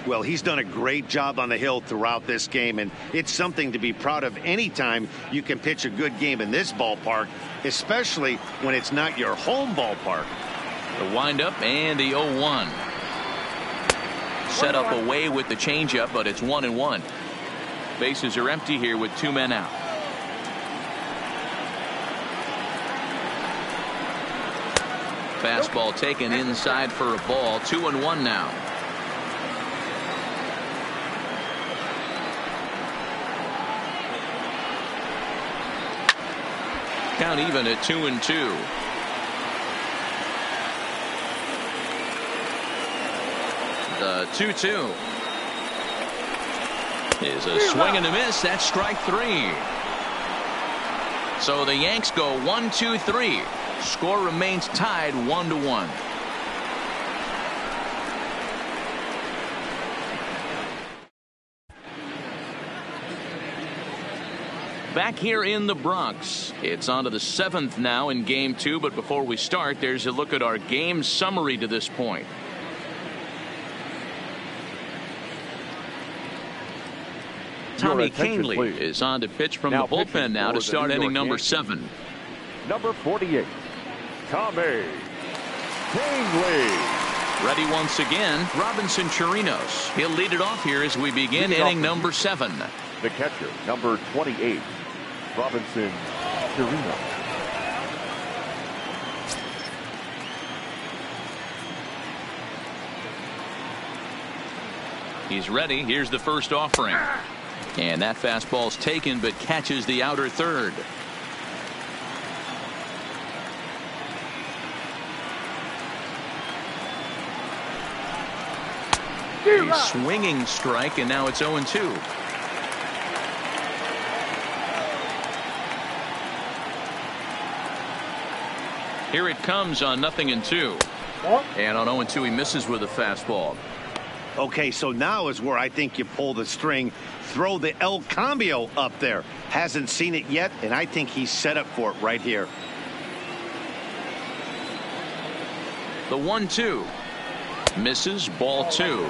Well, he's done a great job on the hill throughout this game, and it's something to be proud of anytime you can pitch a good game in this ballpark, especially when it's not your home ballpark. The windup and the 0-1. Set up away with the changeup, but it's 1-1. Bases are empty here with 2 men out. Fastball taken inside for a ball. 2-1 now. Count even at 2-2. The 2-2 is a swing and a miss. That's strike 3. So the Yanks go 1-2-3. Score remains tied 1-1. Back here in the Bronx, it's on to the 7th now in Game 2. But before we start, there's a look at our game summary to this point. Tommy Kahnle is on to pitch from the bullpen now to start inning number 7. Number 48, Tommy Kahnle. Ready once again, Robinson Chirinos. He'll lead it off here as we begin inning number 7. The catcher, number 28, Robinson Chirinos. He's ready. Here's the first offering. And that fastball's taken, but catches the outer third. A swinging strike, and now it's 0-2. Here it comes on 0-2. And on 0-2, he misses with a fastball. Okay, so now is where I think you pull the string, throw the El Cambio up there. Hasn't seen it yet, and I think he's set up for it right here. The 1-2 misses, ball 2.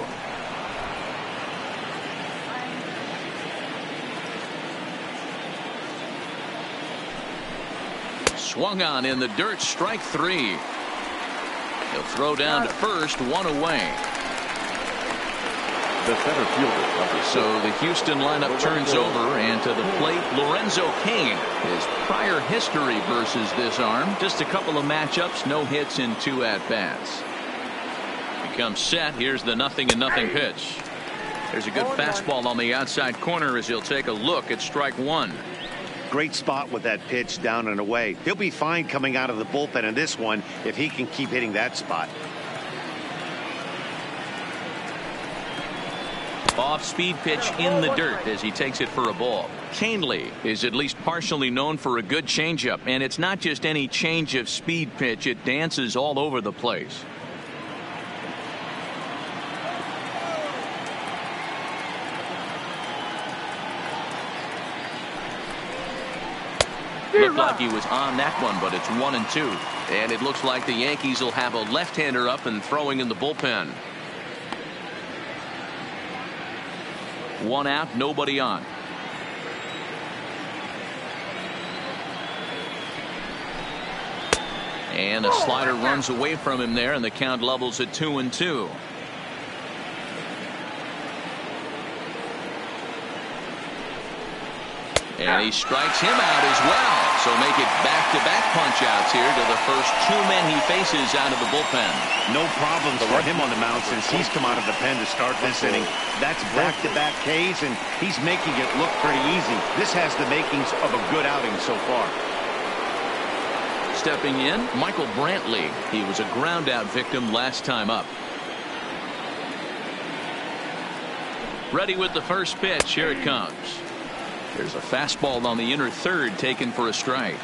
Swung on in the dirt, strike 3. He'll throw down to first, 1 away. The center fielder. So the Houston lineup turns over, and to the plate, Lorenzo Cain. His prior history versus this arm, just a couple of matchups, no hits in 2 at-bats. Becomes set. Here's the 0-0 pitch. There's a good fastball on the outside corner as he'll take a look at strike 1. Great spot with that pitch down and away. He'll be fine coming out of the bullpen in this one if he can keep hitting that spot. Off-speed pitch in the dirt as he takes it for a ball. Kahnle is at least partially known for a good changeup, and it's not just any change of speed pitch. It dances all over the place. Looked like he was on that one, but it's 1-2. And it looks like the Yankees will have a left-hander up and throwing in the bullpen. 1 out, nobody on. And a slider runs away from him there, and the count levels at 2-2. And he strikes him out as well. So make it back-to-back punch-outs here to the first two men he faces out of the bullpen. No problems for him on the mound since he's come out of the pen to start this inning. That's back-to-back Ks, and he's making it look pretty easy. This has the makings of a good outing so far. Stepping in, Michael Brantley. He was a ground-out victim last time up. Ready with the first pitch. Here it comes. There's a fastball on the inner third taken for a strike.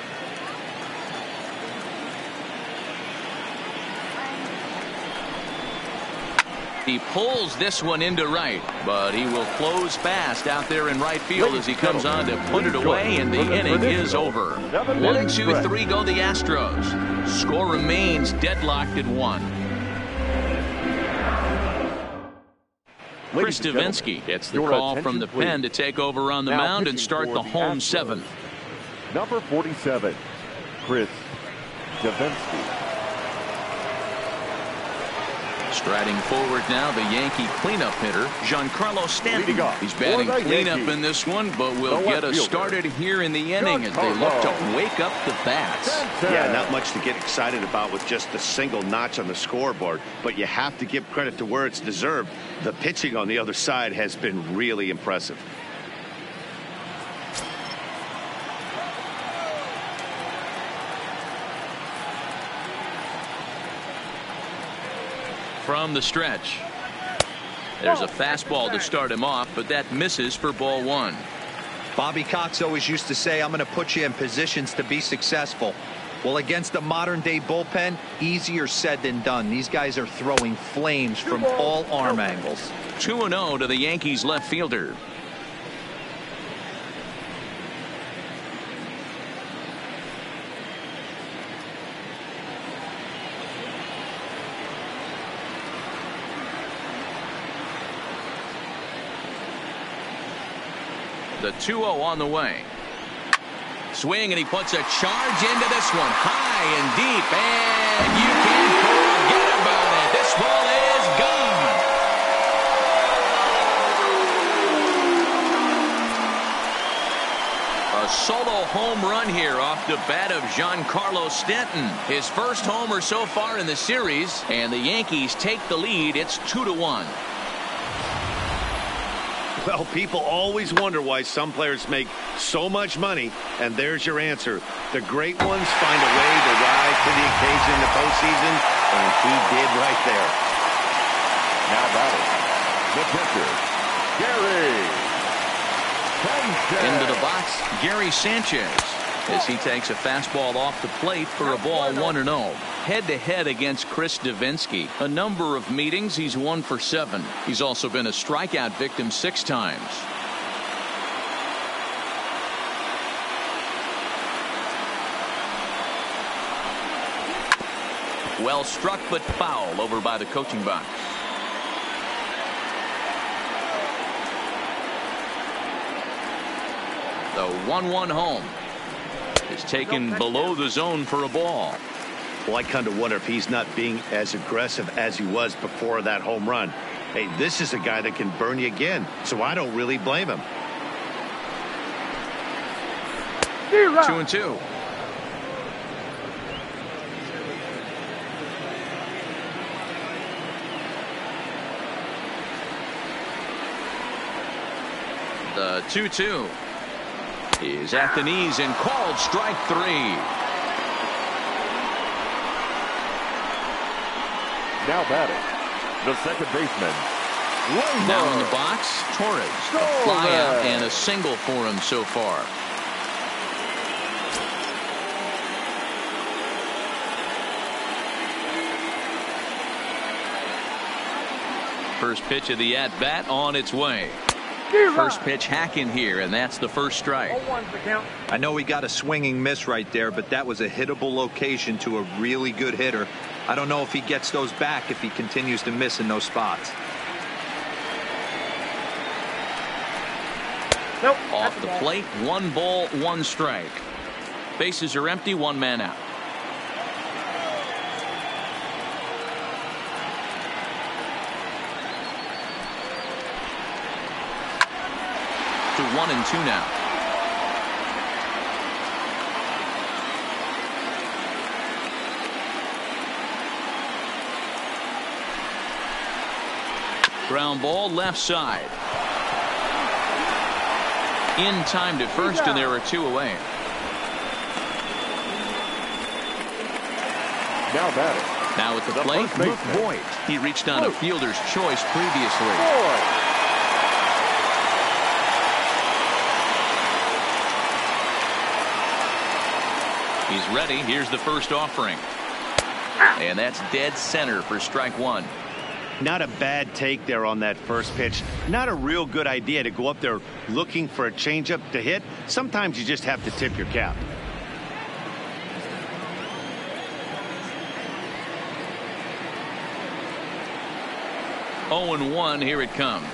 He pulls this one into right, but he will close fast out there in right field as he comes on to put it away, and the inning is over. 1-2-3 go the Astros. Score remains deadlocked at 1. Chris Davinsky gets the call from the pen to take over on the mound and start the home seventh. Number 47, Chris Davinsky. Striding forward now, the Yankee cleanup hitter, Giancarlo Stanton. He's batting cleanup in this one, but will get us started here in the inning as they look to wake up the bats. Yeah, not much to get excited about with just a single notch on the scoreboard, but you have to give credit to where it's deserved. The pitching on the other side has been really impressive. From the stretch. There's a fastball to start him off, but that misses for ball one. Bobby Cox always used to say, I'm going to put you in positions to be successful. Well, against a modern-day bullpen, easier said than done. These guys are throwing flames from all arm angles. 2-0 to the Yankees left fielder. The 2-0 on the way. Swing, and he puts a charge into this one. High and deep, and you can't forget about it. This ball is gone. A solo home run here off the bat of Giancarlo Stanton. His first homer so far in the series, and the Yankees take the lead. It's 2-1. Well, people always wonder why some players make so much money, and there's your answer. The great ones find a way to rise to the occasion in the postseason, and he did right there. Now batting, the pitcher, Gary Sanchez. Into the box, Gary Sanchez, as he takes a fastball off the plate for a ball 1-0. Head-to-head against Chris Davinsky. A number of meetings, he's 1 for 7. He's also been a strikeout victim 6 times. Well struck, but foul over by the coaching box. The 1-1 home is taken below the zone for a ball. Well, I kind of wonder if he's not being as aggressive as he was before that home run. Hey, this is a guy that can burn you again, so I don't really blame him. 2-2. The 2-2 is at the knees and called strike 3. Now batting, the second baseman, Now in the box, Torres. A fly out and a single for him so far. First pitch of the at-bat on its way. First pitch hacking here, and that's the first strike. I know he got a swinging miss right there, but that was a hittable location to a really good hitter. I don't know if he gets those back if he continues to miss in those spots. Off the plate, 1 ball, 1 strike. Bases are empty, 1 man out. 1-2 now. Ground ball left side. In time to first, and there are 2 away. Now batting. Now at the plate, Luke Voigt. He reached on a fielder's choice previously. He's ready. Here's the first offering. And that's dead center for strike 1. Not a bad take there on that first pitch. Not a real good idea to go up there looking for a changeup to hit. Sometimes you just have to tip your cap. Oh, 0-1, here it comes.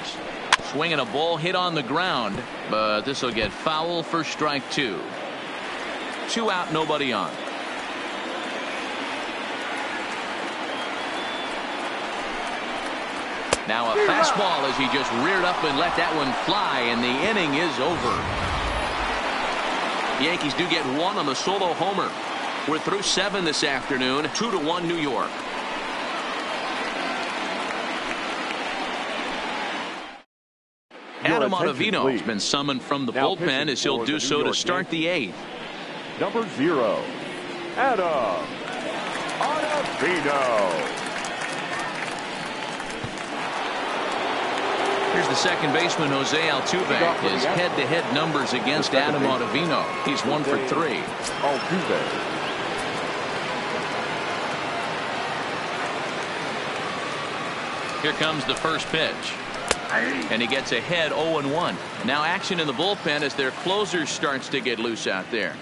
Swinging a ball hit on the ground, but this will get foul for strike 2. 2 out, nobody on. Now a fastball as he just reared up and let that one fly, and the inning is over. The Yankees do get 1 on the solo homer. We're through 7 this afternoon. 2-1 New York. Adam Ottavino has been summoned from the bullpen as he'll do so to start the 8th. Number 0, Adam Ottavino. Here's the second baseman, Jose Altuve. His head-to-head numbers against Adam Ottavino. He's 1 for 3. Altuve. Here comes the first pitch. And he gets ahead 0-1. Now action in the bullpen as their closer starts to get loose out there.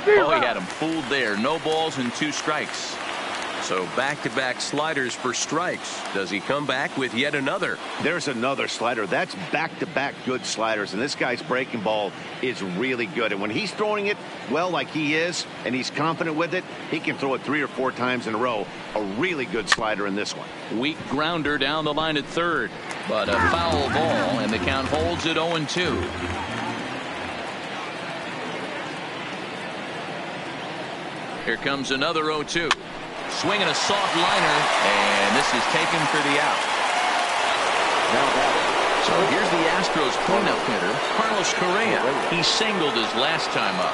Oh, he had him fooled there. No balls and 2 strikes. So back-to-back sliders for strikes. Does he come back with yet another? There's another slider. That's back-to-back good sliders, and this guy's breaking ball is really good. And when he's throwing it well like he is, and he's confident with it, he can throw it 3 or 4 times in a row. A really good slider in this one. Weak grounder down the line at third, but a foul ball, and the count holds at 0-2. Here comes another 0-2. Swinging a soft liner, and this is taken for the out. So here's the Astros cleanup hitter, Carlos Correa. He singled his last time up.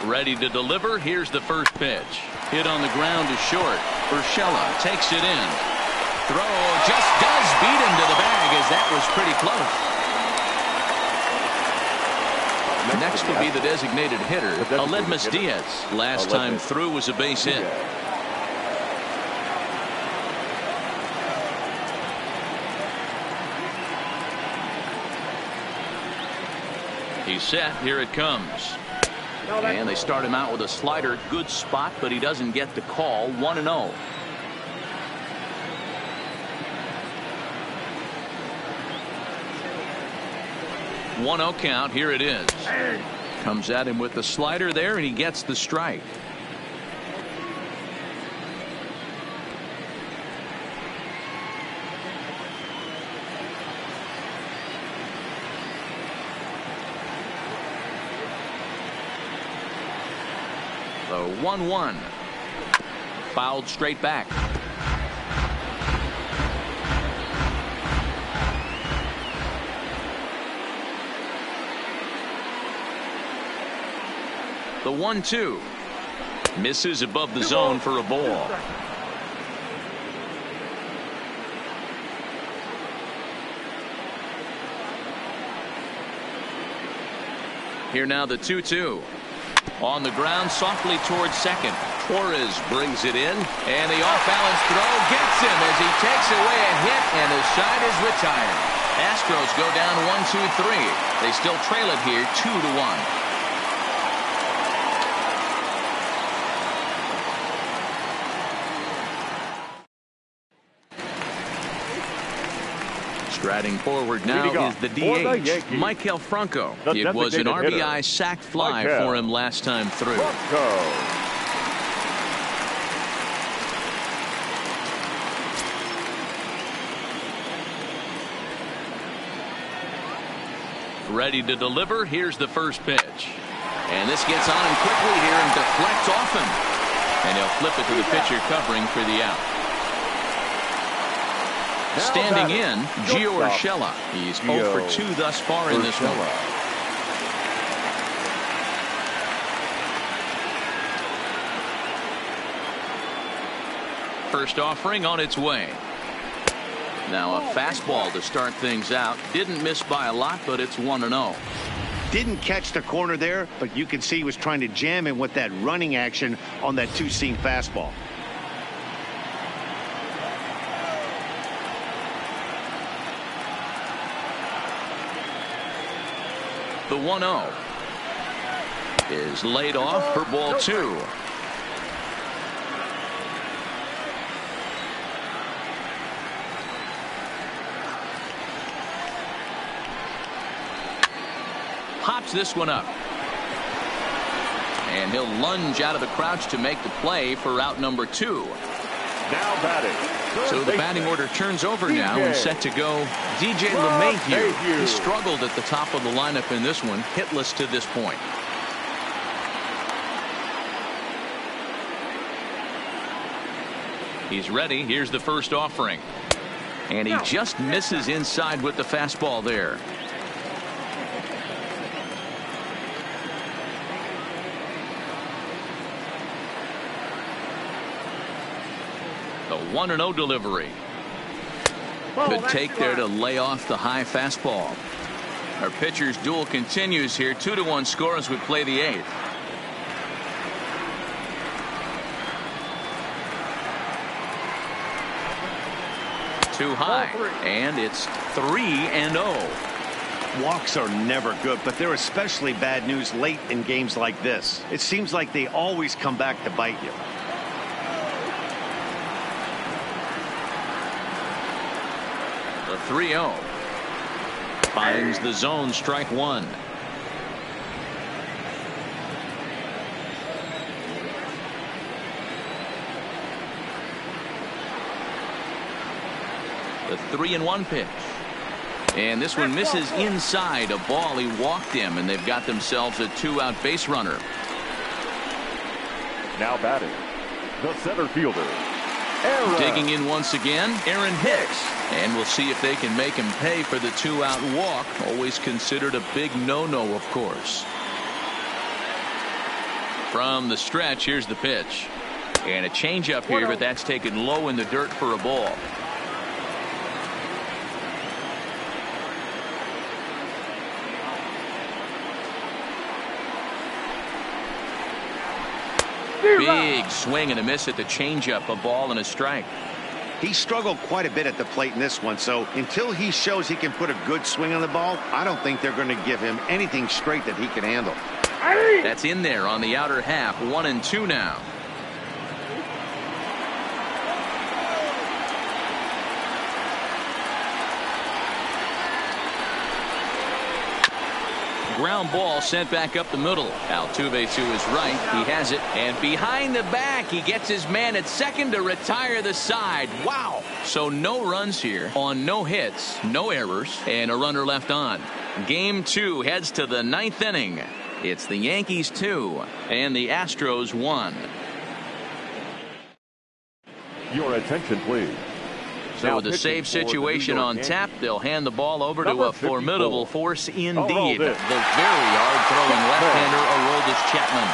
Ready to deliver. Here's the first pitch. Hit on the ground to short. Urshela takes it in. Throw just does beat him to the bag, as that was pretty close. Next will be the designated hitter, Aledmys Diaz. Last time through was a base hit. He's set. Here it comes. And they start him out with a slider. Good spot, but he doesn't get the call. 1-0. One 1-0 count. Here it is. Comes at him with the slider there, and he gets the strike. So 1-1. Fouled straight back. The 1-2 misses above the zone for a ball. Here now the 2-2. On the ground softly towards second. Torres brings it in, and the off-balance throw gets him as he takes away a hit, and the side is retired. Astros go down 1-2-3. They still trail it here 2-1. Striding forward now is the DH, Maikel Franco. It was an RBI sac fly for him last time through. Ready to deliver. Here's the first pitch. And this gets on him quickly here and deflects off him. And he'll flip it to the pitcher covering for the out. Standing in, Gio Urshela. He's 0 for 2 thus far in this one. First offering on its way. Now a fastball to start things out. Didn't miss by a lot, but it's 1-0. Didn't catch the corner there, but you can see he was trying to jam him with that running action on that two-seam fastball. The 1-0 is laid off for ball 2. Pops this one up. And he'll lunge out of the crouch to make the play for out number 2. Now batting. So the batting order turns over now and set to go DJ LeMahieu. He struggled at the top of the lineup in this one, hitless to this point. He's ready. Here's the first offering. And he just misses inside with the fastball there. The 1-0 delivery. Good take there to lay off the high fastball. Our pitcher's duel continues here. 2-1 score as we play the 8th. Too high, and it's 3-0. Walks are never good, but they're especially bad news late in games like this. It seems like they always come back to bite you. The 3-0 finds the zone, strike 1. The 3-1 pitch. And this one misses inside. A ball. He walked him, and they've got themselves a 2-out base runner. Now batting, the center fielder, Aaron. Digging in once again, Aaron Hicks. And we'll see if they can make him pay for the 2-out walk. Always considered a big no-no, of course. From the stretch, here's the pitch. And a changeup here, but that's taken low in the dirt for a ball. Big swing and a miss at the changeup. A ball and a strike. He struggled quite a bit at the plate in this one, so until he shows he can put a good swing on the ball, I don't think they're going to give him anything straight that he can handle. That's in there on the outer half. 1-2 now. Ground ball sent back up the middle. Altuve to his right. He has it. And behind the back, he gets his man at second to retire the side. Wow. So no runs here on no hits, no errors, and a runner left on. Game 2 heads to the 9th inning. It's the Yankees 2 and the Astros 1. Your attention, please. So with the save situation on tap, they'll hand the ball over to a formidable force indeed. The very hard-throwing left-hander, Aroldis Chapman.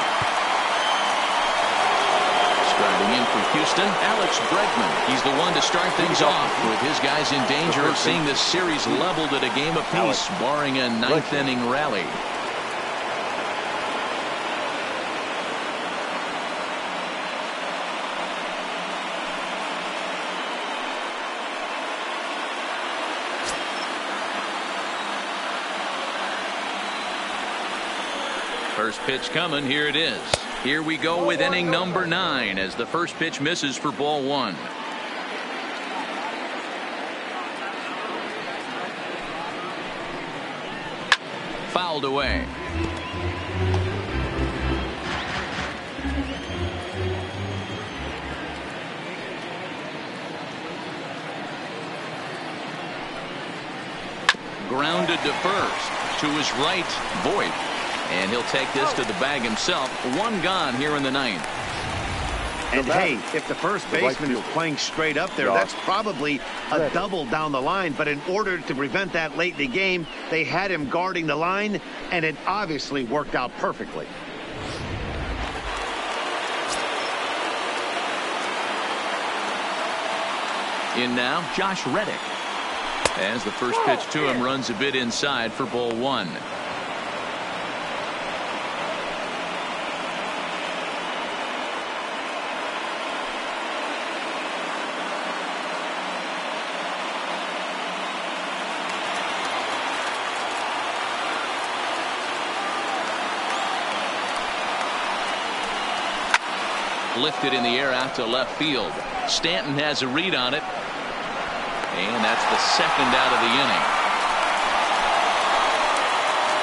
Striding in for Houston, Alex Bregman. He's the one to start things off with his guys in danger of seeing this series leveled at a game apiece, barring a 9th-inning rally. First pitch coming. Here it is. Here we go with inning number 9 as the first pitch misses for ball 1. Fouled away. Grounded to first. To his right, Voit. And he'll take this to the bag himself. 1 gone here in the 9th. And hey, if the first baseman is playing straight up there, that's probably a double down the line. But in order to prevent that late in the game, they had him guarding the line, and it obviously worked out perfectly. In now, Josh Reddick. As the first pitch to him runs a bit inside for ball 1. Lifted in the air out to left field. Stanton has a read on it. And that's the second out of the inning.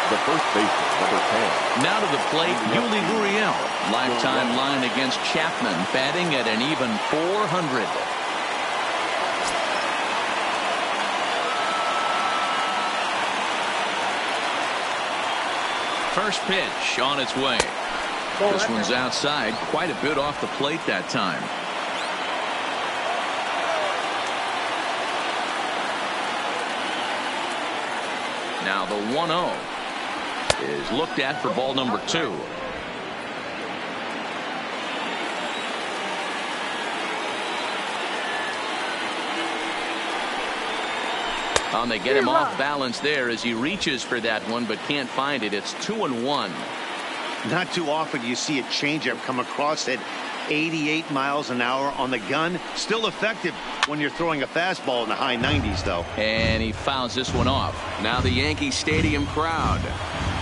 The first baseman, number 10. Now to the plate, Yuli Gurriel. Lifetime line against Chapman, batting at an even .400. First pitch on its way. This one's outside, quite a bit off the plate that time. Now the 1-0 is looked at for ball number 2. They get him off balance there as he reaches for that one but can't find it. It's 2-1. Not too often you see a changeup come across at 88 miles an hour on the gun. Still effective when you're throwing a fastball in the high 90s, though. And he fouls this one off. Now the Yankee Stadium crowd,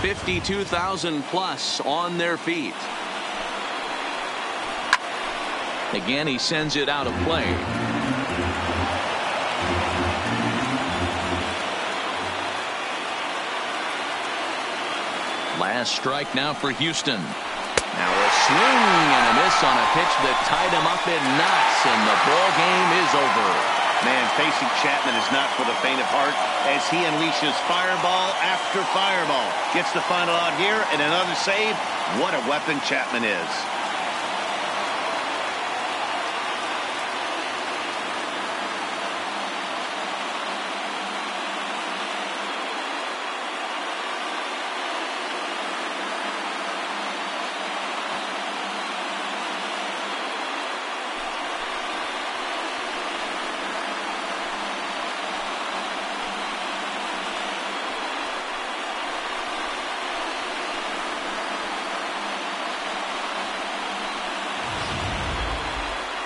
52,000 plus on their feet. Again, he sends it out of play. Last strike now for Houston. Now a swing and a miss on a pitch that tied him up in knots, and the ball game is over. Man, facing Chapman is not for the faint of heart as he unleashes fireball after fireball. Gets the final out here and another save. What a weapon Chapman is.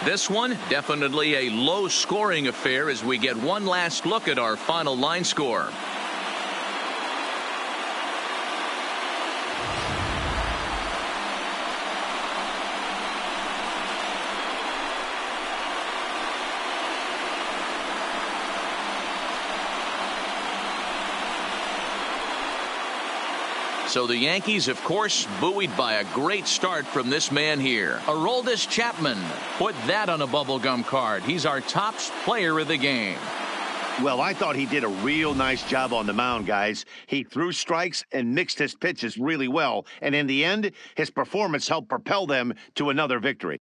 This one, definitely a low-scoring affair as we get one last look at our final line score. So the Yankees, of course, buoyed by a great start from this man here. Aroldis Chapman. Put that on a bubblegum card. He's our top player of the game. Well, I thought he did a real nice job on the mound, guys. He threw strikes and mixed his pitches really well. And in the end, his performance helped propel them to another victory.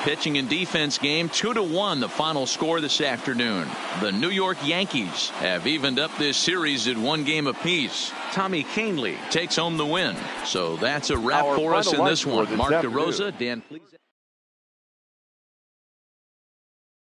Pitching and defense game, 2-1 the final score this afternoon. The New York Yankees have evened up this series at 1 game apiece. Tommy Kahnle takes home the win. So that's a wrap for us in this one. Mark DeRosa, Dan, please.